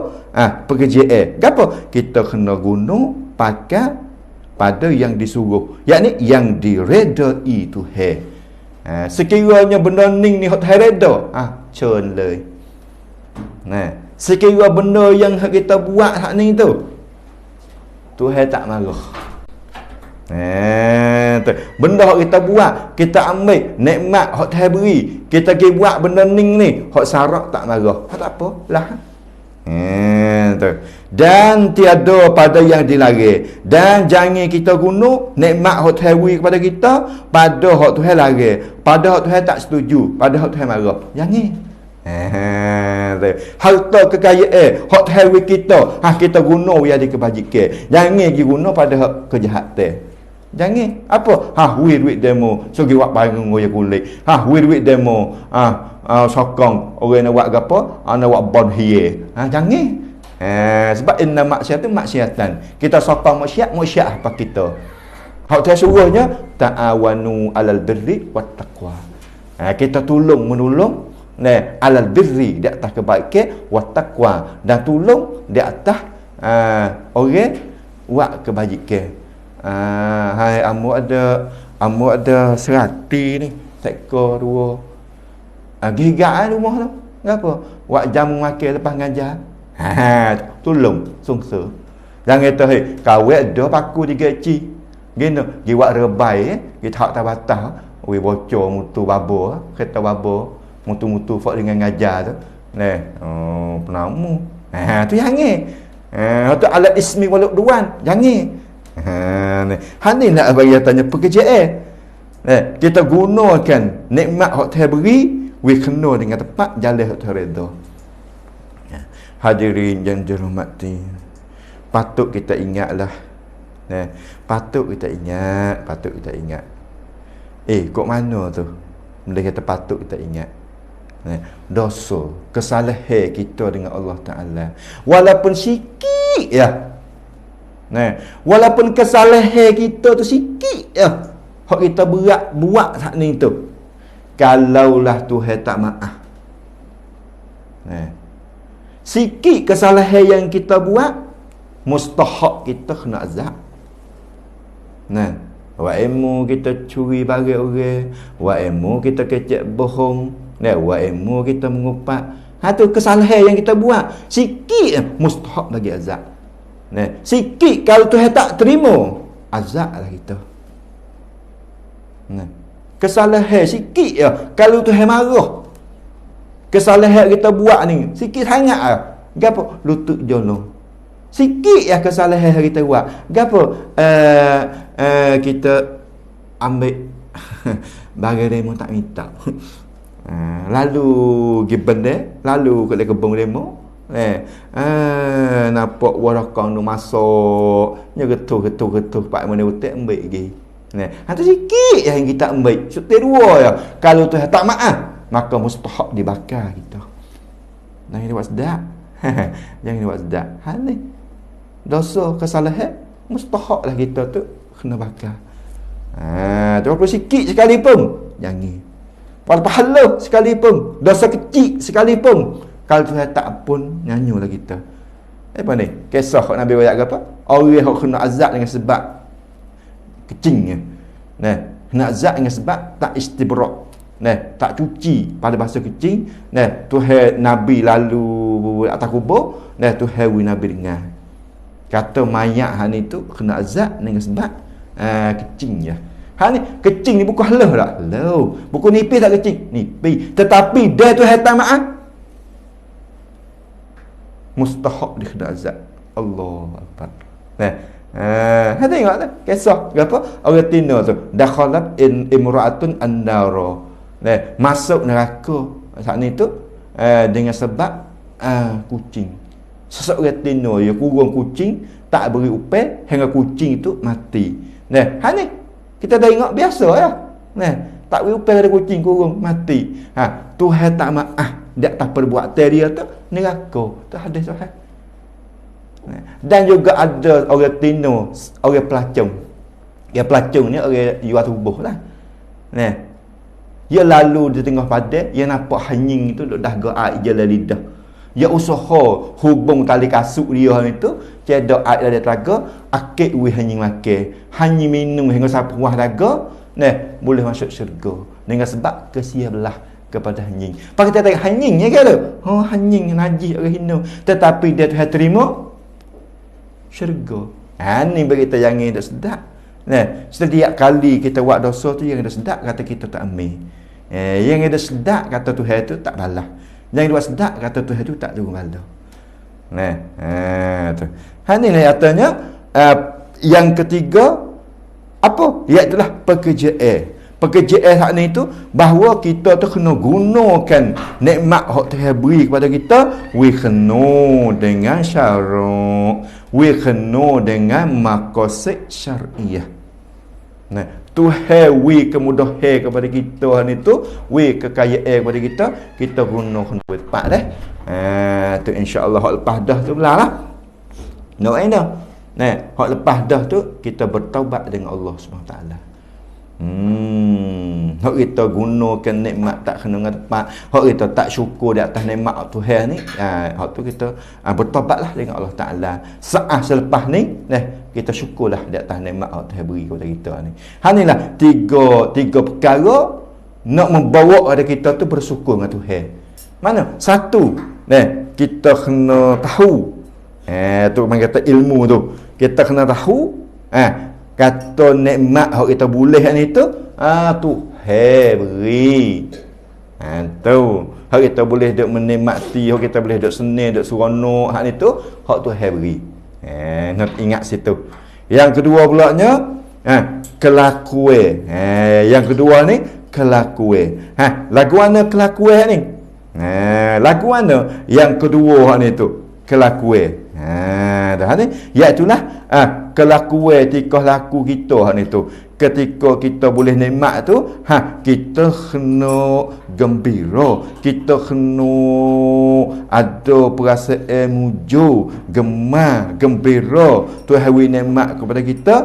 pekerjaan. Gapo? Kita kena guna pakai pada yang disuruh, yakni yang diredai Tuhan. Sekiranya benda ni hak Tuhan reda, cun le. Sekiranya benda yang kita buat hak ni tu Tuhan tak marah. Benda hak kita buat, kita ambil nikmat hak Tuhan beri, kita pergi buat benda ni hak sarak tak marah. Tak apa lah. Dan tiada pada yang dilarang, dan jangan kita guna nikmat hak Tuhan beri kepada kita pada hak Tuhan larang, pada hak Tuhan tak setuju, pada hak Tuhan marah. Jangan. Harta kekayaan hak Tuhan beri kita, kita guna yang di kebajikan. Jangan pergi guna pada hak kejahatan. Jangan apa duit demo so gi buat barang ngoyak kulit, duit demo sokong orang nak buat gapo, nak buat bon hie, jangan. Sebab inna maksiatan, kita sokong maksiat apa kita. Hak Tuhan suruhnya ta'awanu alal birri wat taqwa. Kita menolong alal birri, di atas kebaikan, wat taqwa, dan tolong di atas orang buat kebajikan. Hai amu ada serati ni, sekor 2. Gigak rumah tu. Ngapa? Wak jamu makan lepas ngajar. Tolong sungsa. Jangan kata kawet dah paku 3 ci. Gino, gi wak rebai gi tak tabata, we bocor mutu babo, kata babo, mutu-mutu fak dengan ngajar tu. Penamu. Tu jangan. Tu alat ismi waluk duan. Jangan. Hani nak bagi tanya pekerjaan. Kita gunakan nikmat hak Tuhan beri, we kena dengan tepat jalan hak Tuhan redha. Hadirin yang dirahmati, patut kita ingatlah. Patut kita ingat. Kok mana tu? Benda kata patut kita ingat. Dosa, kesalahan kita dengan Allah Ta'ala, walaupun sikit ya. Walaupun kesalahan kita tu sikit ya, hak kita berat buat saat ni tu, kalaulah Tuhan tak maaf, sikit kesalahan yang kita buat, mustahak kita kena azab. Wa emu kita curi barang orang, wa emu kita kecek bohong, wa emu kita mengupat. Tu kesalahan yang kita buat sikit, mustahak bagi azab. Sikit kalau Tuhan tak terima, azablah kita. Kesalahan sikit ya, kalau Tuhan marah, kesalahan kita buat ni sikit sangat ah. Gapo? Lutut jolong. Sikit ya kesalahan kita buat. Gapo? Kita ambil barang demo tak minta. Lalu pergi benda, lalu ke kebun demo. Nampak warakang tu masuk, nya getuh pak mana utek ambil lagi. Tu sikit yang kita ambil. Setir 2 ya. Kalau Tuhan tak maaf, maka mustahak dibakar kita. Jangan buat sedap. Jangan buat sedap. Ni dosa kesalahan, mustahaklah kita tu kena bakar. Walaupun sikit sekalipun, jangan. Walaupun halus sekalipun, dosa kecil sekalipun, kalau Tuhan tak ampun, nyanyolah kita. Apa ni? Kisah hak Nabi ayat apa? Orang yang kena azab dengan sebab kecingnya. Kena azab dengan sebab tak istibrak. Tak cuci pada bahasa kecing. Tuhan Nabi lalu atas kubur, Tuhan Nabi dengar. Kata mayat hani tu kena azab dengan sebab kecingnya. Hani kecing ni bukan halus tak? Halus. Bukan nipis tak kecing? Nipis. Tetapi dia tu tak maaf, mustahak dia kena azab. Allah Akbar. Tengok tu kisah apa? Orang Tino tu dakhalat imra'atun an-nara. Masuk neraka saat ni tu dengan sebab kucing. Seseorang Tino dia kurung kucing, tak beri upah hingga kucing itu mati. Ni kita tengok biasa ya. Tak beri upah pada kucing kurung mati. Tuhan tak maaf di atas perbuatan dia tu neraka. Tu hadis sahih. Dan juga ada orang Tino, orang pelacung. Dia pelacung ni orang jual tubuh lah. Dia lalu di tengah padang, dia nampak hanying itu dah air jalan lidah. Dia usaha hubung tali kasut dia itu, cedok air dari telaga, akik we hanying makan. Hanying minum hingga sampai puas daga, boleh masuk syurga. Dengan sebab kesian belah kepada hanying. Pak kita tengok hanying ya ke tu? Hanying najis orang Hindu, tetapi dia Tuhan terima syurga. Ni berita yang tak sedap. Nah, setiap kali kita buat dosa tu yang ada sedap kata kita tak ambil. Yang ada sedap kata Tuhan tu tak balas. Yang ada sedap kata Tuhan tu tak turun bala. Nah, tu. Ni lah katanya yang ketiga apa? Iaitulah pekerjaan. Pekerjaan hak ni tu bahawa kita tu kena gunakan nikmat hak Tuhan beri kepada kita, we kena dengan syarat, we kena dengan maqasid syar'iyah. Nah, Tuhan we kemudahan kepada kita ni tu, we kekayaan kepada kita, kita guna tepat dah. Tu insya-Allah hak lepas dah tu belalah. Nak dah. Nah, hak lepas dah tu kita bertaubat dengan Allah Subhanahu taala. Hak kita gunakan nikmat tak kena dengan tepat, hak kita tak syukur di atas nikmat Tuhan ni, hak tu kita bertaubatlah dengan Allah Taala. Saat selepas ni, kita syukurlah di atas nikmat hak Tuhan beri kepada kita ni. Inilah tiga perkara nak membawa pada kita tu bersyukur dengan Tuhan. Mana? Satu, kita kena tahu. Tu orang kata ilmu tu. Kita kena tahu, kata nikmat hak kita boleh ni tu, Tuhan beri. Tu hak kita boleh duk menikmati, hak kita boleh duk senang, duk seronok, hak ni tu hak Tuhan beri. Nak ingat situ. Yang kedua pulanya, kelakuan. Yang kedua ni kelakuan. Lagu mana kelakuan ni? Lagu mana yang kedua hak ni tu? Kelakuan. Dah ni iaitulah kelakuan tikah laku kita hak ni tu. Ketika kita boleh nikmat tu, kita kena gembira, kita kena ada perasaan muju, gemar, gembira Tuhan beri nikmat kepada kita,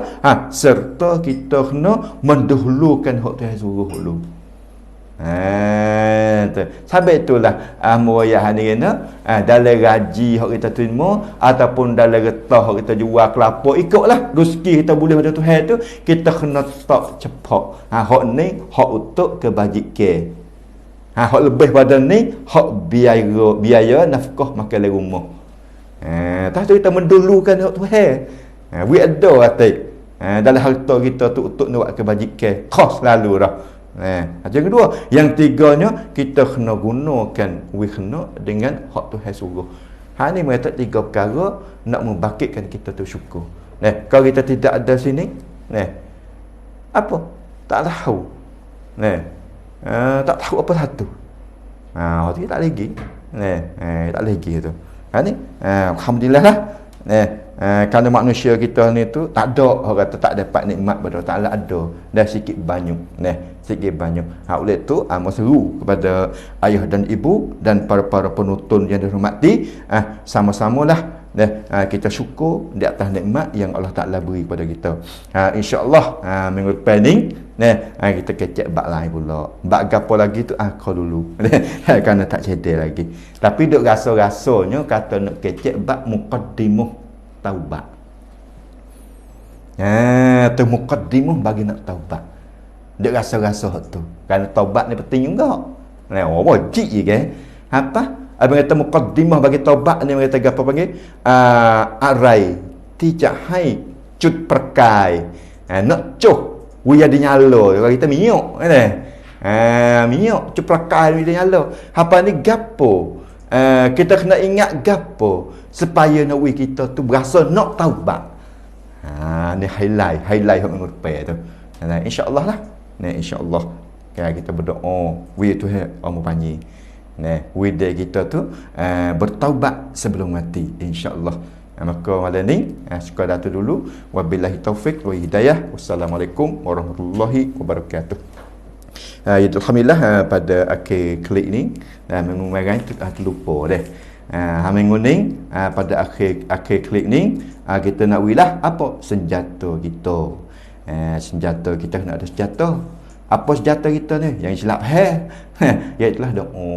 serta kita kena mendahulukan hak Tuhan suruh dulu. Sampai itulah muayah ni kena dalam gaji hak kita terima ataupun dalam getah hak kita jual kelapa, ikutlah rezeki kita boleh pada Tuhan tu, kita kena tak cepat. Hak ni hak untuk kebajikan. Hak lebih pada ni hak biaya nafkah makan di rumah. Tak tu kita mendulukan hak Tuhan. We ada atik. Dalam harta kita tu untuk nak buat kebajikan. Khas lalu dah. Yang kedua, yang tiganya kita kena gunakan kena dengan hak Tuhan suruh. Ni mereka tiga perkara nak membangkitkan kita tu syukur. Kalau kita tidak ada sini, apa? Tak tahu. Tak tahu apa satu. Waktu tak lagi. Tak lagi tu. Ni alhamdulillah lah. Kerana manusia kita ni tu tak ada, orang kata tak dapat nikmat pada Taala ada, dah sikit banyak. Sikit banyak. Oleh tu seru kepada ayah dan ibu dan para penonton yang dihormati, sama-samalah kita syukur di atas nikmat yang Allah Taala beri kepada kita. Insya-Allah minggu depan ni kita kecek bab lain pula. Bab gapo lagi tu kau dulu. Kerana tak cedek lagi. Tapi duk rasa-rasanya kata nak kecek bab muqaddimah taubat. Tu muqaddimah bagi nak taubat. Duk rasa-rasa tu. Kerana taubat ni penting juga. Wajib je kan. Apa? Abang kata muqaddimah bagi taubat ni, mereka kata apa panggil? Arai tidak hai cut perkai. Nak cuh Wia dia nyala. Kalau kita miok miok cut perkai dia nyala. Apa ni gapo? Kita kena ingat gapo supaya nak kita tu berasa nak taubat. Ni highlight yang minggu depan tu. Insya-Allah lah. Insya-Allah kita berdoa we tu Allah panggil. Wida kita tu bertaubat sebelum mati, insya-Allah. Maka malam ni sekadar tu dulu. Wabillahi taufik wa hidayah. Wassalamualaikum warahmatullahi wabarakatuh. Alhamdulillah pada akhir klik ni memang main kita lupa dah. Minggu ni pada akhir klik ni kita nak wilah apa senjata kita. Senjata kita kena ada senjata. Apa senjata kita ni? Yang silap iaitulah doa.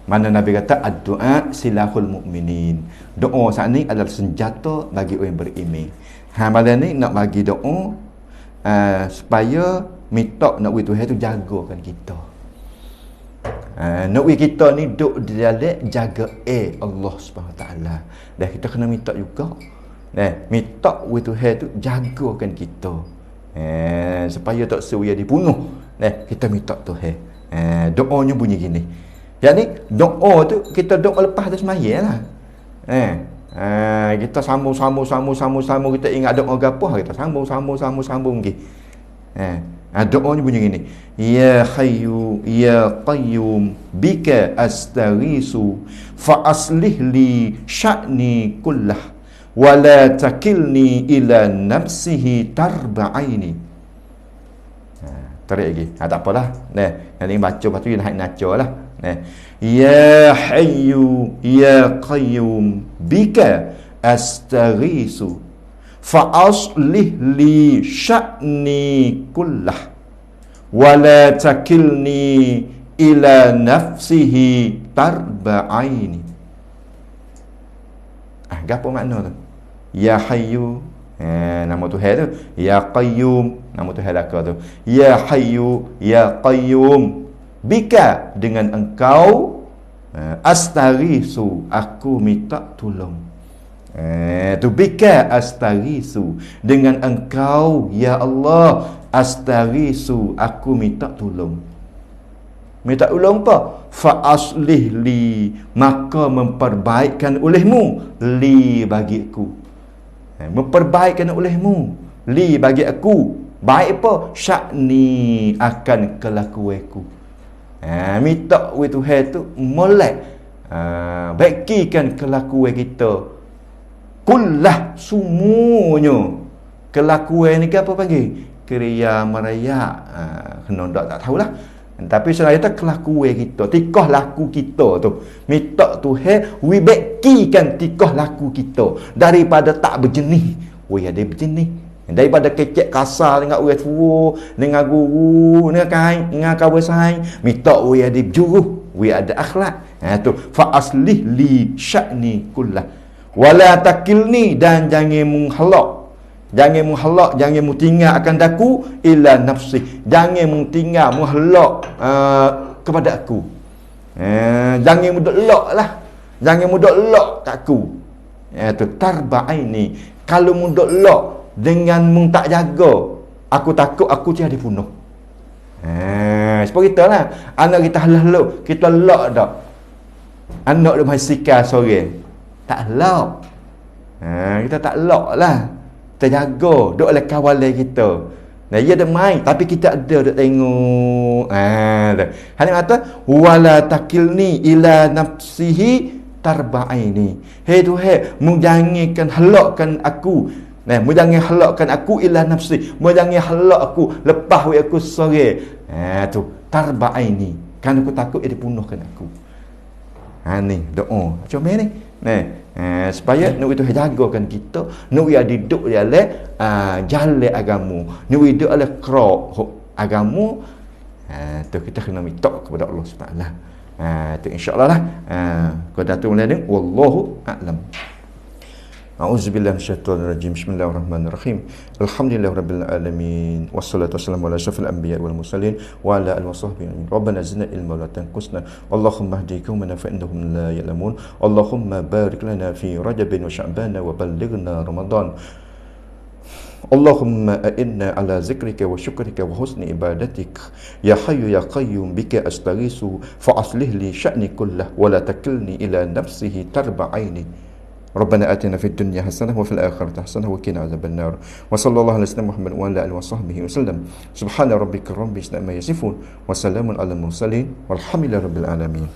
Mana Nabi kata ad-du'a silahul mu'minin. Doa saat ni adalah senjata bagi orang beriman. Malam ni nak bagi doa supaya minta nak we Tuhan tu jagakan kita. Nak we kita ni duk di dalam jaga Allah Subhanahu taala. Dan kita kena minta juga. Minta we Tuhan tu jagakan kita. Supaya tak sewa dibunuh. Kita minta Tuhan. Doanya bunyi gini. Jadi doa tu kita doa lepas atas sembahyang lah. Kita sambung kita ingat doa gapo kita sambung lagi. Doanya bunyi gini. Ya Hayyu ya Qayyum bika astaghisu fa aslih li sya'ni kullah wa la takilni ila nafsihi tarba'aini. Tarik lagi. Tak apalah. Yang ni baca lepas tu dia nak naca lah. Ya Hayyu ya Qayyum bika astaghisu fa aslih li sya'ni kullah wa la takilni ila nafsihi tarba'aini. Gapo makna tu? Ya Hayyu, nama Tuhan tu. Ya Qayyum, nama Tuhan laka tu. Ya Hayyu ya Qayyum bika, dengan engkau, astaghisu, aku minta tolong. Tu bika astaghisu, dengan engkau ya Allah, astaghisu, aku minta tolong. Minta tolong apa? Fa aslih li, maka memperbaikkan olehmu, li bagiku. Memperbaikkan olehmu, li bagi aku. Baik apa? Sya'ni, akan kelakuanku. Minta we Tuhan tu molek baikikan kelakuan kita. Kullah, semuanya. Kelakuan ni ke apa panggil? Kriya meraya. Kena tak tahulah. Tapi selain itu kelakuan kita, tikah laku kita tu. Minta Tuhan we baikikan tikah laku kita daripada tak berjenih. We ada berjenih. Daripada kecek kasar dengan orang tua, dengan guru, dengan kain, dengan kawan saing, minta we ada juruh, we ada akhlak. Tu fa aslih li sya'ni kullah. Wala takilni, dan jangan menghalak. Jangan menghalak, jangan tinggal akan daku illa nafsi. Jangan tinggal menghalak kepada aku. Jangan mudah lak lah. Jangan mudah lak kat aku. Tu tarba'aini. Kalau mudah lak dengan mung tak jaga, aku takut aku tiada dibunuh. Sebab kita lah, anak kita halah kita lak dak. Anak dia masika sore. Tak lak. Kita tak lak lah. Terjaga, duk oleh kawalan kita. Ia ada main, tapi kita ada duk tengok. Hanya kata wala takilni ila nafsihi tarba'aini. Hei Tuhan, mu jangankan halakkan aku. Mu jangan halakkan aku ila nafsi. Mu jangan halak aku lepas we aku sore. Tu tarba'aini. Kan aku takut dia dibunuhkan aku. Ni doa. Macam mana ni? Supaya nak itu jagakan kita, nak ia duduk dia le jalan agama, nak duduk le krok agama. Tu kita kena minta kepada Allah Subhanahu. Tu insya-Allah lah. Kau datuk mulai ni wallahu a'lam. A'udzubillahi minasyaitonir rajim. Bismillahirrahmanirrahim. Alhamdulillahirabbil alamin. Wassalatu wassalamu ala asyrafil anbiya'i wal mursalin wa ala alihi washabbihi. Rabbana zidna ilma wa la tanqusna. Allahumma hdi qaumana fa innahum la ya'lamun. Allahumma barik lana fi Rajabin wa Sya'ban wa ballighna Ramadan. Allahumma a'inna ala zikrika wa syukrika wa husni ibadatik. Ya Hayyu ya Qayyum bika astaghisu fa aslih li sya'ni kullah wa la takilni ila nafsihi tarba'aini. ربنا آتنا في الدنيا حسنة وفي الآخرة حسنة وقنا عذاب النار وصلى الله على سيدنا محمد وعلى آله وصحبه وسلم سبحان ربك رب العزة عما يصفون وسلام على المرسلين والحمد لله رب العالمين.